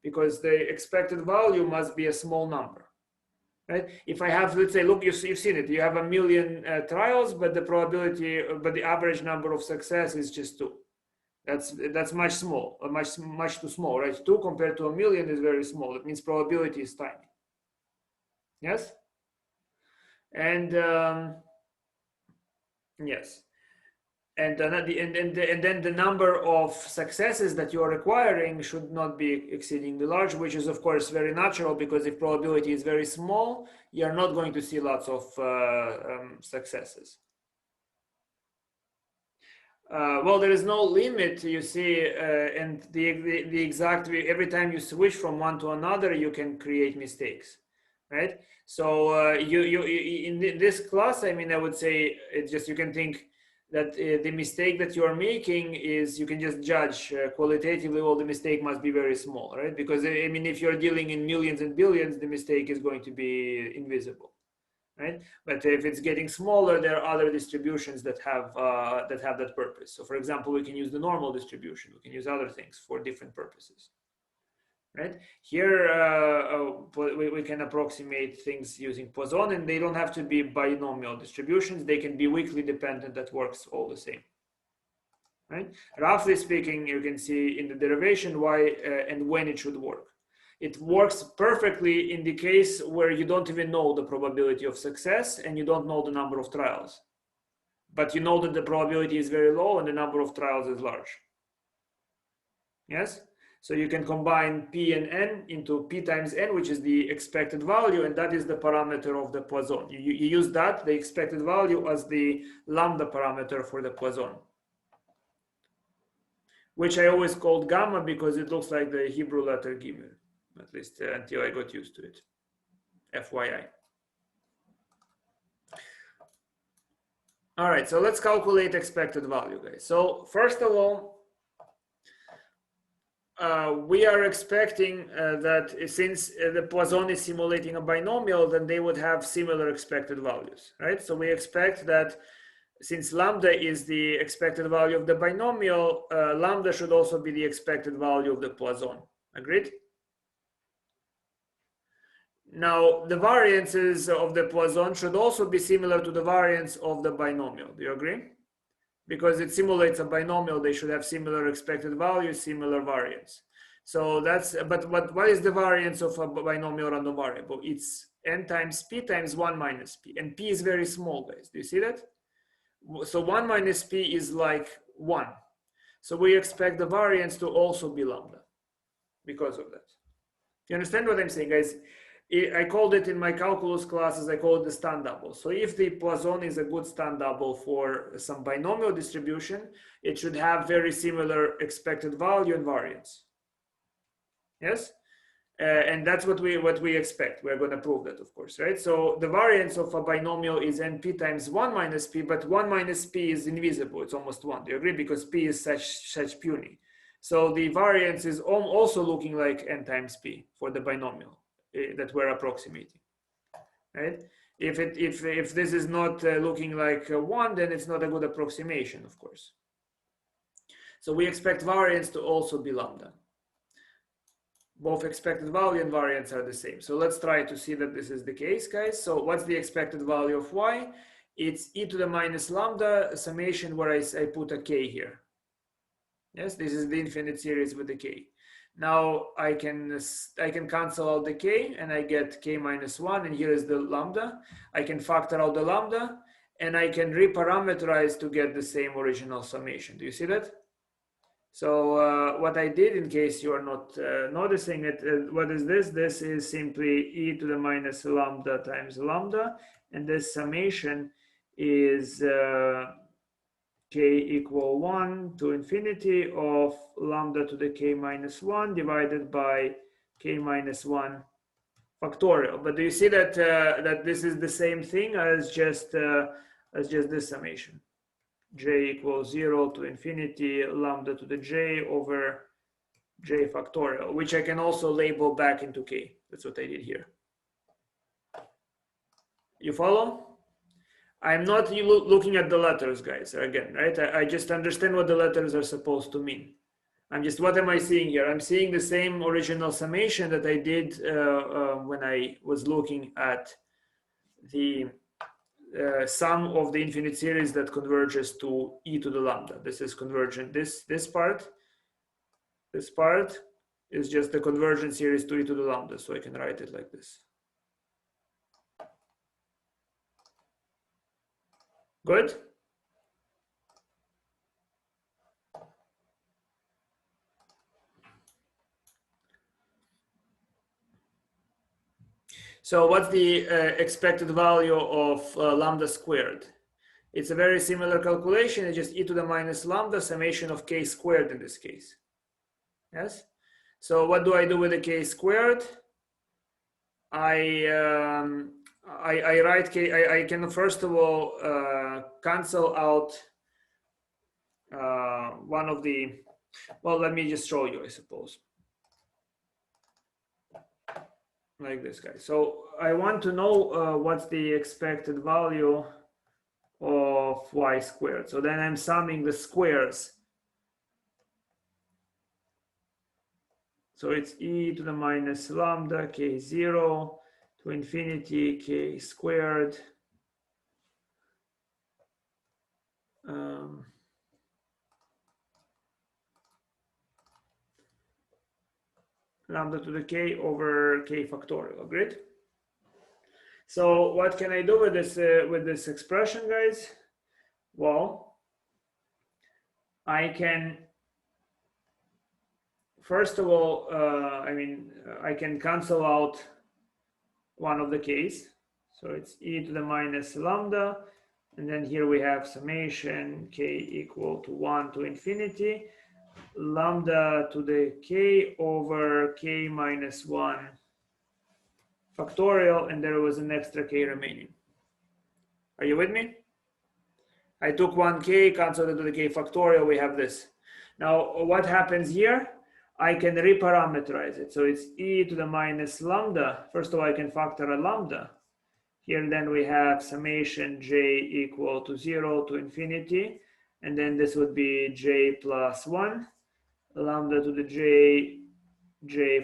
because the expected value must be a small number. Right? If I have, let's say, look, you've seen it. You have 1 million trials, but the probability, but the average number of success is just 2. That's much small, much too small, right? 2 compared to 1 million is very small. It means probability is tiny. Yes. And yes. And then the number of successes that you are requiring should not be exceedingly large, which is of course very natural because if probability is very small, you are not going to see lots of successes. Well, there is no limit, you see, and the exact, every time you switch from one to another, you can create mistakes, right? So in this class, I mean, I would say it's just, you can think that the mistake that you are making is, you can just judge qualitatively, well, the mistake must be very small, right? Because I mean, if you're dealing in millions and billions, the mistake is going to be invisible, right? But if it's getting smaller, there are other distributions that have that purpose. So for example, we can use the normal distribution. We can use other things for different purposes, right? Here, we can approximate things using Poisson, and they don't have to be binomial distributions. They can be weakly dependent. That works all the same, right? Roughly speaking, you can see in the derivation why and when it should work. It works perfectly in the case where you don't even know the probability of success and you don't know the number of trials, but you know that the probability is very low and the number of trials is large. Yes? So you can combine P and N into P times N, which is the expected value, and that is the parameter of the Poisson. You use that, the expected value, as the lambda parameter for the Poisson, which I always called gamma because it looks like the Hebrew letter Gimel, at least until I got used to it. FYI. All right, so let's calculate expected value, guys. So first of all, we are expecting that since the Poisson is simulating a binomial, then they would have similar expected values, right? So we expect that since lambda is the expected value of the binomial, lambda should also be the expected value of the Poisson. Agreed? Now, the variances of the Poisson should also be similar to the variance of the binomial. Do you agree? Because it simulates a binomial, they should have similar expected values, similar variance. So that's, but what is the variance of a binomial random variable? It's n times p times 1 minus p. And p is very small, guys. Do you see that? So 1 minus p is like 1. So we expect the variance to also be lambda because of that. You understand what I'm saying, guys? I called it in my calculus classes, I call it the stand double. So if the Poisson is a good stand double for some binomial distribution, it should have very similar expected value and variance. Yes? And that's what we expect. We're going to prove that, of course, right? So the variance of a binomial is np times 1 minus p, but 1 minus p is invisible. It's almost 1. Do you agree? Because p is such puny. So the variance is also looking like n times p for the binomial that we're approximating, right? If this is not looking like 1, then it's not a good approximation, of course. So we expect variance to also be lambda. Both expected value and variance are the same. So let's try to see that this is the case, guys. So what's the expected value of y? It's e to the minus lambda summation where I put a k here. Yes, this is the infinite series with the k. Now I can cancel out the k and I get k minus 1, and here is the lambda. I can factor out the lambda and I can reparameterize to get the same original summation. Do you see that? So what I did, in case you are not noticing it, what is this? This is simply e to the minus lambda times lambda, and this summation is k equal 1 to infinity of lambda to the k minus 1 divided by k minus 1 factorial. But do you see that that this is the same thing as just this summation? J equals 0 to infinity lambda to the j over j factorial, which I can also label back into k. That's what I did here. You follow? I'm not looking at the letters, guys, again, right? I just understand what the letters are supposed to mean. I'm just, what am I seeing here? I'm seeing the same original summation that I did when I was looking at the sum of the infinite series that converges to e to the lambda. This is convergent. This part is just the convergent series to e to the lambda. So I can write it like this. Good? So what's the expected value of lambda squared? It's a very similar calculation. It's just e to the minus lambda summation of k squared in this case. Yes? So what do I do with the k squared? I write k. I can first of all cancel out one of the. Well, let me just show you, I suppose. Like this, guy. So I want to know what's the expected value of y squared. So then I'm summing the squares. So it's e to the minus lambda k0 to infinity k squared lambda to the k over k factorial. Agreed? So what can I do with this expression, guys? Well, I can first of all, I can cancel out one of the k's. So it's e to the minus lambda, and then here we have summation k equal to 1 to infinity lambda to the k over k minus 1 factorial, and there was an extra k remaining. Are you with me? I took 1k, canceled it to the k factorial, we have this. Now, what happens here? I can reparameterize it. So it's e to the minus lambda. First of all, I can factor a lambda. Here then we have summation j equal to 0 to infinity. And then this would be j plus 1, lambda to the j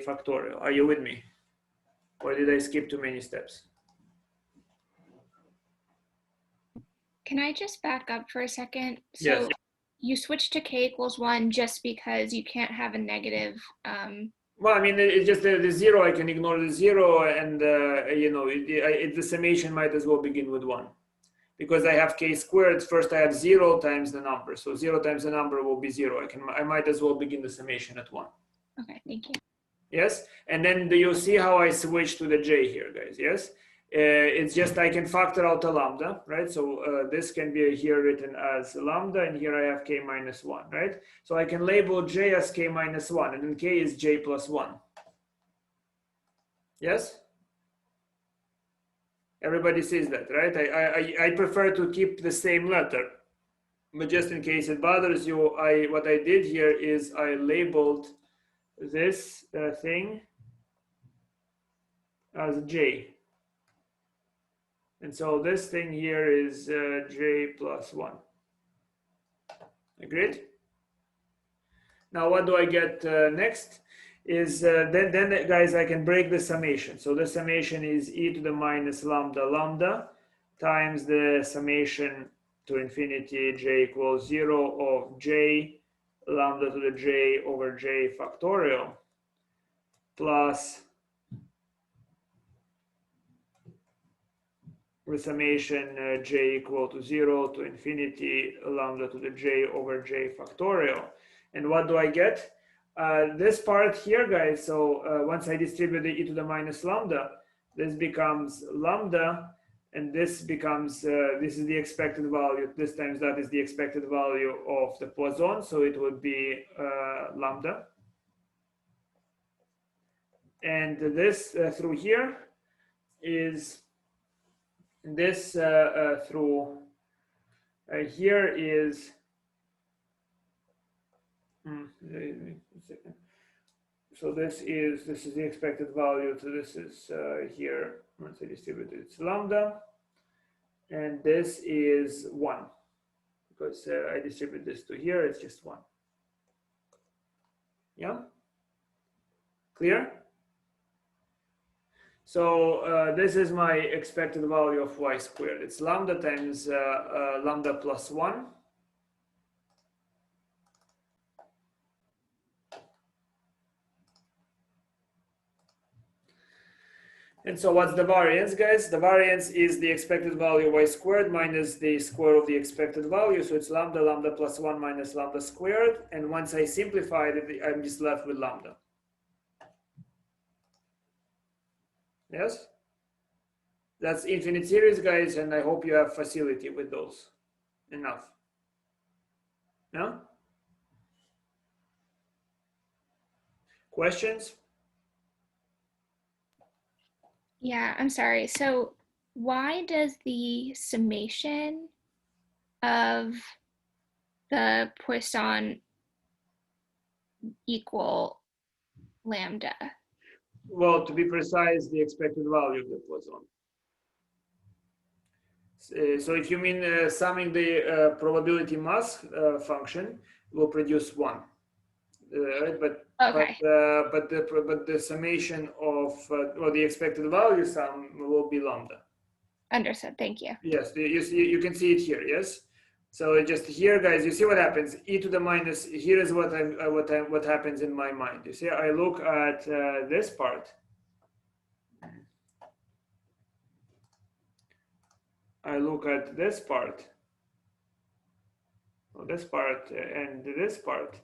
factorial. Are you with me? Or did I skip too many steps? Can I just back up for a second? So Yes. you switched to k equals 1 just because you can't have a negative. Well, I mean, it's just the 0. I can ignore the 0, and you know, the summation might as well begin with 1, because I have k squared. First, I have 0 times the number, so 0 times the number will be 0. I might as well begin the summation at 1. Okay, thank you. Yes, and then do you see how I switch to the j here, guys? Yes. It's just I can factor out a lambda, right? So this can be here written as lambda, and here I have k minus 1, right? So I can label j as k minus 1, and then k is j plus 1. Yes? Everybody sees that, right? I prefer to keep the same letter, but just in case it bothers you, what I did here is I labeled this thing as j. And so this thing here is j plus 1. Agreed? Now what do I get next? Is then guys, I can break the summation. So the summation is e to the minus lambda lambda times the summation to infinity j equals 0 of j lambda to the j over j factorial plus the summation j equal to 0 to infinity lambda to the j over j factorial. And what do I get? This part here, guys, so once I distribute the e to the minus lambda, this becomes lambda, and this becomes, this is the expected value, this times that is the expected value of the Poisson, so it would be lambda. And this through here is this through here is so this is the expected value, so this is here once I distribute it, it's lambda, and this is 1 because I distribute this to here, it's just 1. Yeah, clear? So this is my expected value of y squared. It's lambda times lambda plus 1. And so what's the variance, guys? The variance is the expected value y squared minus the square of the expected value. So it's lambda, lambda plus 1 minus lambda squared. And once I simplify it, I'm just left with lambda. Yes? That's infinite series, guys, and I hope you have facility with those. Enough. Yeah? Questions? Yeah, I'm sorry. So why does the summation of the Poisson equal lambda? Well, to be precise, the expected value of the Poisson. So if you mean summing the probability mass function, will produce 1. Right? But Okay. but the summation of or the expected value sum will be lambda. Understood. Thank you. Yes, you can see it here. Yes. So just here, guys, you see what happens. E to the minus. Here is what happens in my mind. You see, I look at this part. I look at this part. Or this part and this part.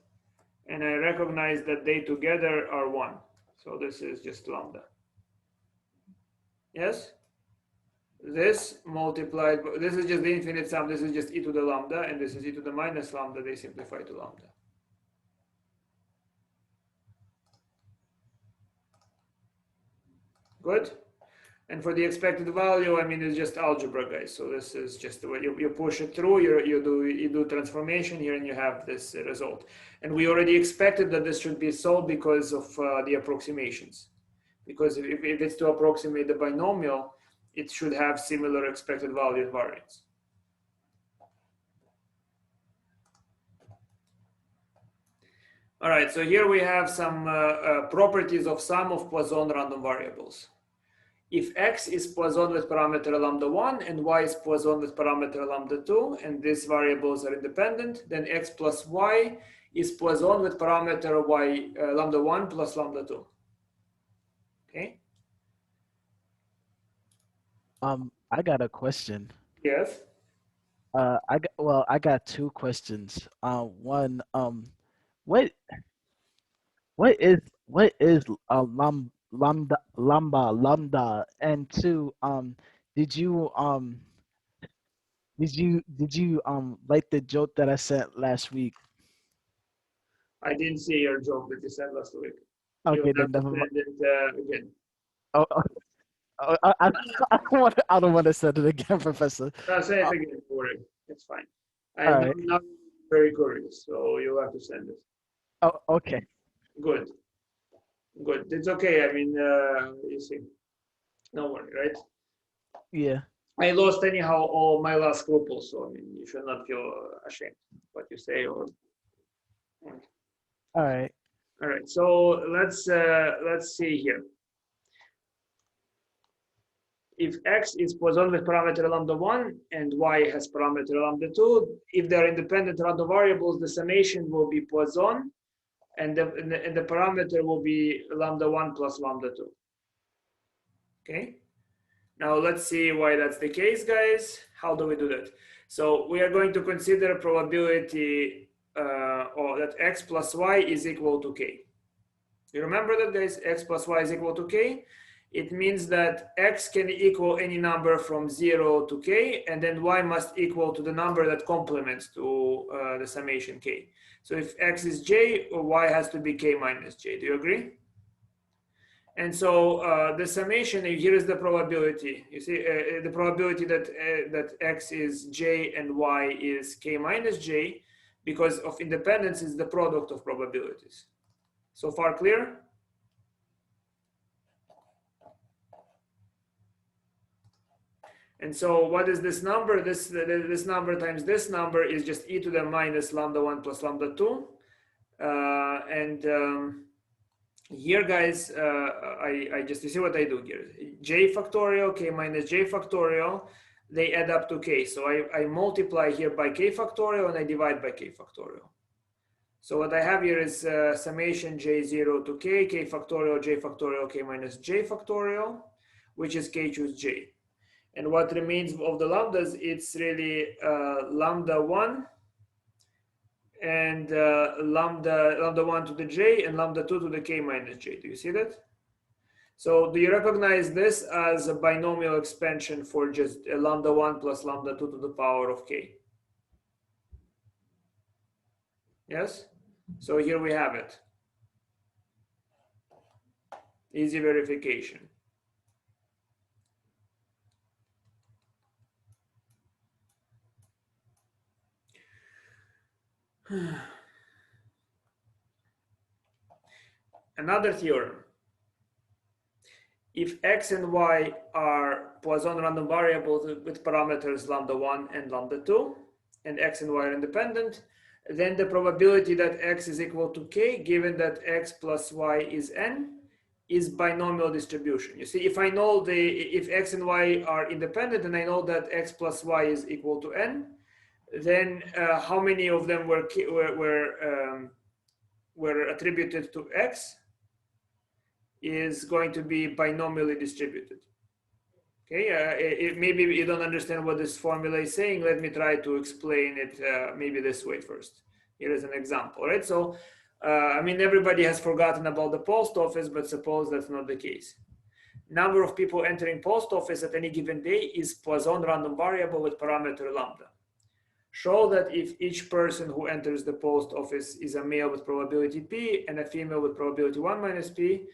And I recognize that they together are 1. So this is just lambda. Yes? This multiplied, this is just the infinite sum, this is just e to the lambda, and this is e to the minus lambda, they simplify to lambda. Good? And for the expected value, I mean, it's just algebra, guys. So this is just the way you push it through, you do transformation here, and you have this result. And we already expected that this should be solved because of the approximations. Because if it's to approximate the binomial, it should have similar expected value and variance. All right, so here we have some properties of sum of Poisson random variables. If x is Poisson with parameter lambda 1 and y is Poisson with parameter lambda 2, and these variables are independent, then x plus y is Poisson with parameter y lambda 1 plus lambda 2. Okay? I got a question. Yes. I got two questions. One, what is lambda, and two, did you like the joke that I sent last week? I didn't see your joke that you said last week. Okay, You then have to never mind. send it again. Oh, I don't want to send it again, Professor. No, say it again, don't worry. It's fine. All right. I'm not very curious, so you'll have to send it. Oh, okay. Good. Good. It's okay. I mean, you see, no worry, right? Yeah. I lost anyhow all my last scruples, so I mean, you should not feel ashamed what you say or. All right. All right. So let's see here. If x is Poisson with parameter lambda 1 and y has parameter lambda 2, if they're independent random variables, the summation will be Poisson, and the parameter will be lambda 1 plus lambda 2. Okay. Now let's see why that's the case, guys. How do we do that? So we are going to consider probability or that x plus y is equal to k. You remember that, guys? X plus y is equal to k. It means that x can equal any number from 0 to k, and then y must equal to the number that complements to the summation k. So if x is j, y has to be k minus j. Do you agree? And so the summation, here is the probability. You see, the probability that x is j and y is k minus j, because of independence, is the product of probabilities. So far clear? And so what is this number? This number times this number is just e to the minus lambda 1 plus lambda 2. Here, guys, you see what I do here. J factorial, k minus j factorial, they add up to k. So I multiply here by k factorial and I divide by k factorial. So what I have here is summation j0 to k, k factorial, k minus j factorial, which is k choose j. And what remains of the lambdas, it's really lambda 1 and lambda 1 to the j and lambda 2 to the k minus j. Do you see that? So do you recognize this as a binomial expansion for just lambda 1 plus lambda 2 to the power of k? Yes? So here we have it. Easy verification. Another theorem. If x and y are Poisson random variables with parameters lambda 1 and lambda 2, and x and y are independent, then the probability that x is equal to k, given that x plus y is n, is binomial distribution. You see, if I know if x and y are independent and I know that x plus y is equal to n, then how many of them were attributed to x is going to be binomially distributed. Okay, maybe you don't understand what this formula is saying. Let me try to explain it maybe this way first. Here is an example, right? So, I mean, everybody has forgotten about the post office, but suppose that's not the case. Number of people entering post office at any given day is Poisson random variable with parameter lambda. Show that if each person who enters the post office is a male with probability p and a female with probability 1 minus p,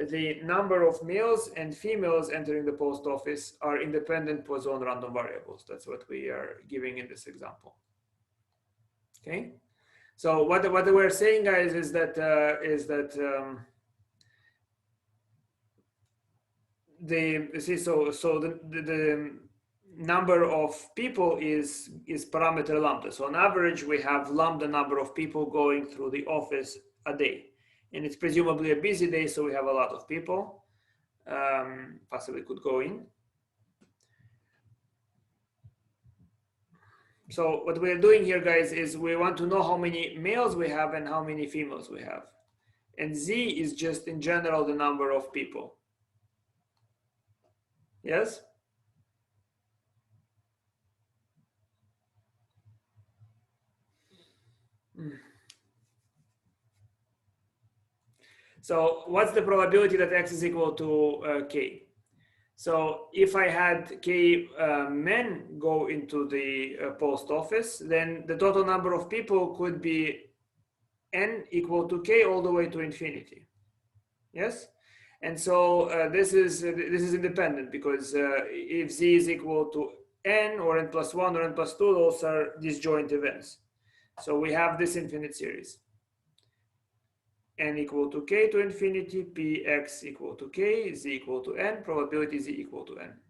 the number of males and females entering the post office are independent Poisson random variables. That's what we are giving in this example. Okay, so what we're saying, guys, is that the number of people is parameter lambda. So on average, we have lambda number of people going through the office a day, and it's presumably a busy day, so we have a lot of people possibly could go in. So what we're doing here, guys, is we want to know how many males we have and how many females we have. And Z is just in general the number of people. Yes? So what's the probability that X is equal to K? So if I had K men go into the post office, then the total number of people could be N equal to K all the way to infinity. Yes? And so this is independent, because if Z is equal to N or N plus 1 or N plus 2, those are disjoint events. So we have this infinite series. N equal to K to infinity, P X equal to K, Z equal to N, probability Z equal to N.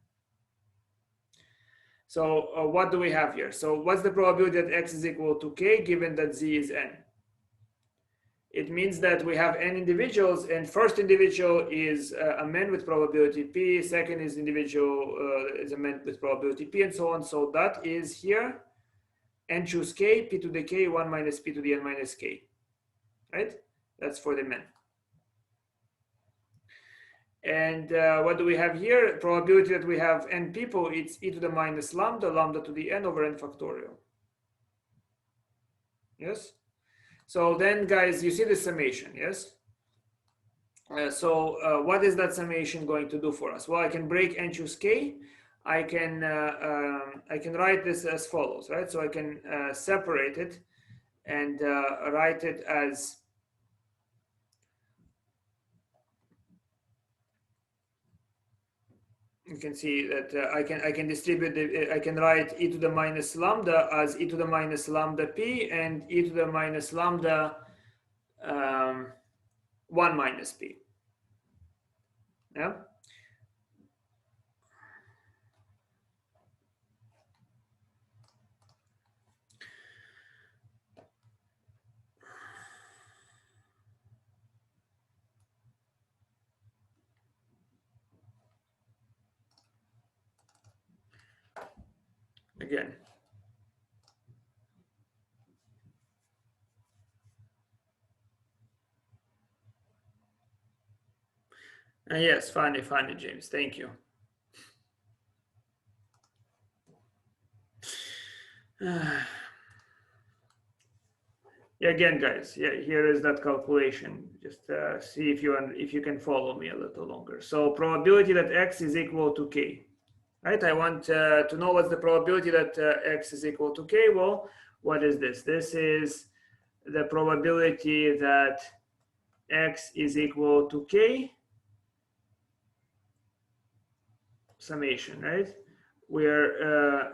So what do we have here? So what's the probability that X is equal to K given that Z is N? It means that we have N individuals, and first individual is a man with probability P, second is individual is a man with probability P, and so on. So that is here, N choose K, P to the K, 1 minus P to the N minus K, right? That's for the men. And what do we have here? Probability that we have N people, it's e to the minus lambda, lambda to the N over N factorial. Yes? So then, guys, you see the summation, yes? So what is that summation going to do for us? Well, I can break N choose K. I can write this as follows, right? So I can separate it and write it as you can see that I can distribute I can write e to the minus lambda as e to the minus lambda P and e to the minus lambda 1 minus P. Yeah. Again. Yes, funny, James. Thank you. Yeah, again, guys. Yeah, here is that calculation. Just see if you can follow me a little longer. So probability that X is equal to K. Right, I want to know what's the probability that X is equal to K. Well, what is this? This is the probability that X is equal to K summation, right? Where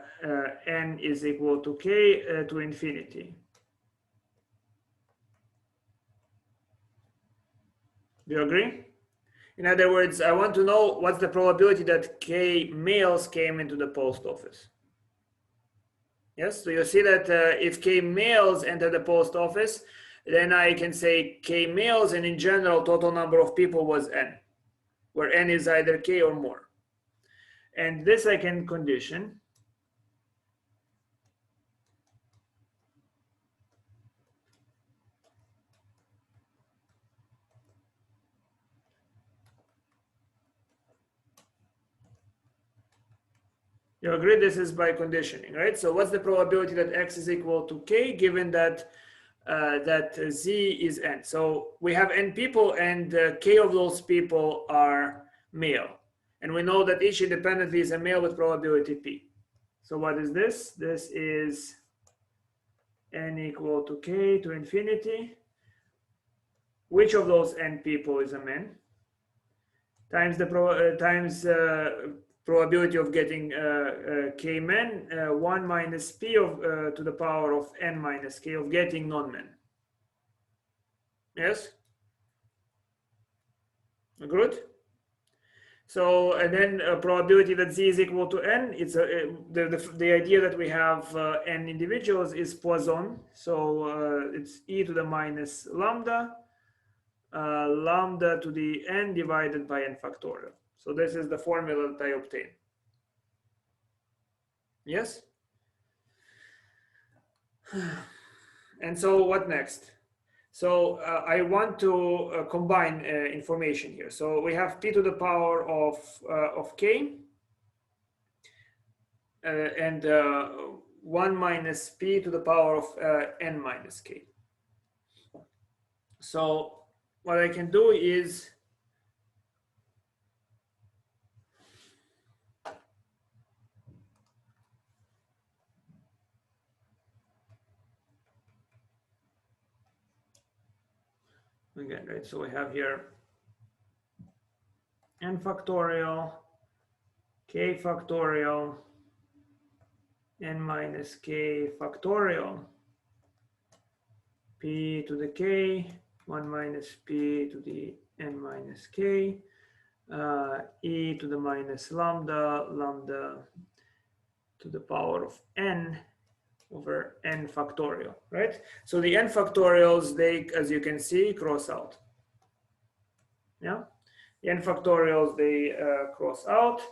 N is equal to K to infinity. Do you agree? In other words, I want to know what's the probability that K males came into the post office. Yes, so you see that if K males enter the post office, then I can say K males, and in general, total number of people was N, where N is either K or more. And this I can condition. You agree this is by conditioning, right? So what's the probability that X is equal to K given that Z is N? So we have N people, and K of those people are male. And we know that each independently is a male with probability P. So what is this? This is N equal to K to infinity. Which of those N people is a man? times the probability of getting k-men, 1 minus p of to the power of n minus k of getting non-men. Yes? Good? So, and then a probability that z is equal to n, it's the idea that we have n individuals is Poisson. So it's e to the minus lambda, lambda to the n divided by n factorial. So this is the formula that I obtain. Yes? And so what next? So I want to combine information here. So we have p to the power of k and 1 minus p to the power of n minus k. So what I can do is again, right? So we have here n factorial, k factorial, n minus k factorial, p to the k, 1 minus p to the n minus k, e to the minus lambda, lambda to the power of n over n factorial, right? So the n factorials, they, as you can see, cross out. Yeah, the n factorials, they cross out.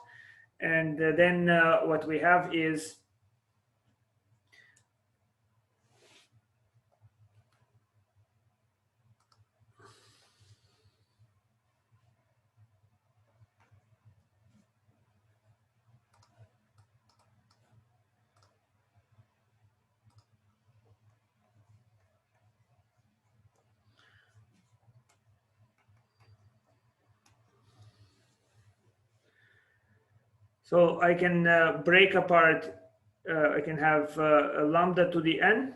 And then what we have is so I can break apart, I can have a lambda to the n.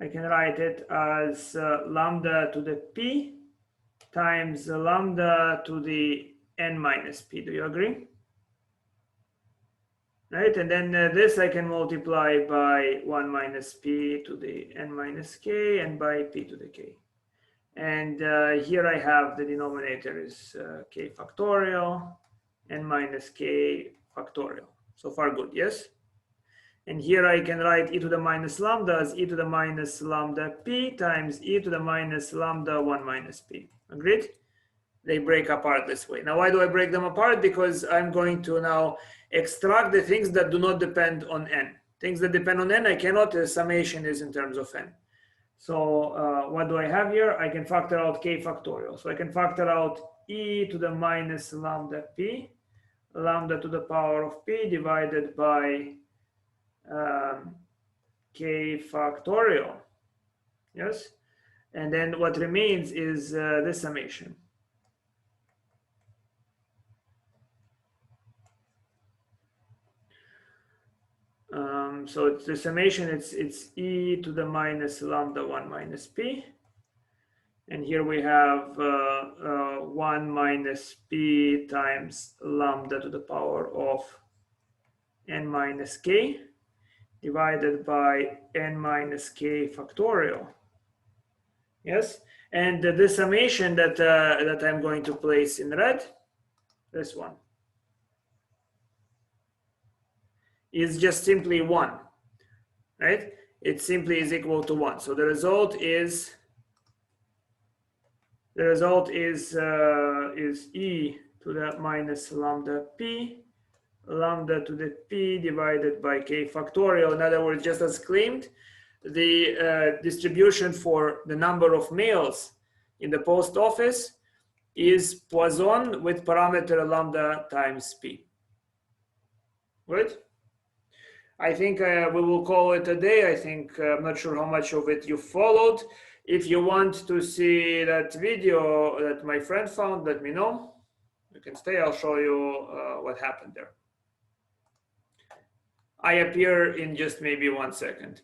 I can write it as lambda to the p times lambda to the n minus p. Do you agree? Right, and then this I can multiply by 1 minus p to the n minus k and by p to the k. And here I have the denominator is k factorial, n minus k factorial. So far good, yes? And here I can write e to the minus lambda as e to the minus lambda p times e to the minus lambda 1 minus p. Agreed? They break apart this way. Now, why do I break them apart? Because I'm going to now extract the things that do not depend on n. Things that depend on n, I cannot, the summation is in terms of n. So what do I have here? I can factor out k factorial. So I can factor out e to the minus lambda p, lambda to the power of p divided by k factorial. Yes? And then what remains is this summation. So it's the summation, it's e to the minus lambda 1 minus p. And here we have 1 minus p times lambda to the power of n minus k divided by n minus k factorial. Yes, and the summation that that I'm going to place in red, this one, is just simply 1, right? It simply is equal to 1. So the result is e to the minus lambda p, lambda to the p divided by k factorial. In other words, just as claimed, the distribution for the number of mails in the post office is Poisson with parameter lambda times p. Good? I think we will call it a day. I think I'm not sure how much of it you followed. If you want to see that video that my friend found, let me know. You can stay, I'll show you what happened there. I appear in just maybe 1 second.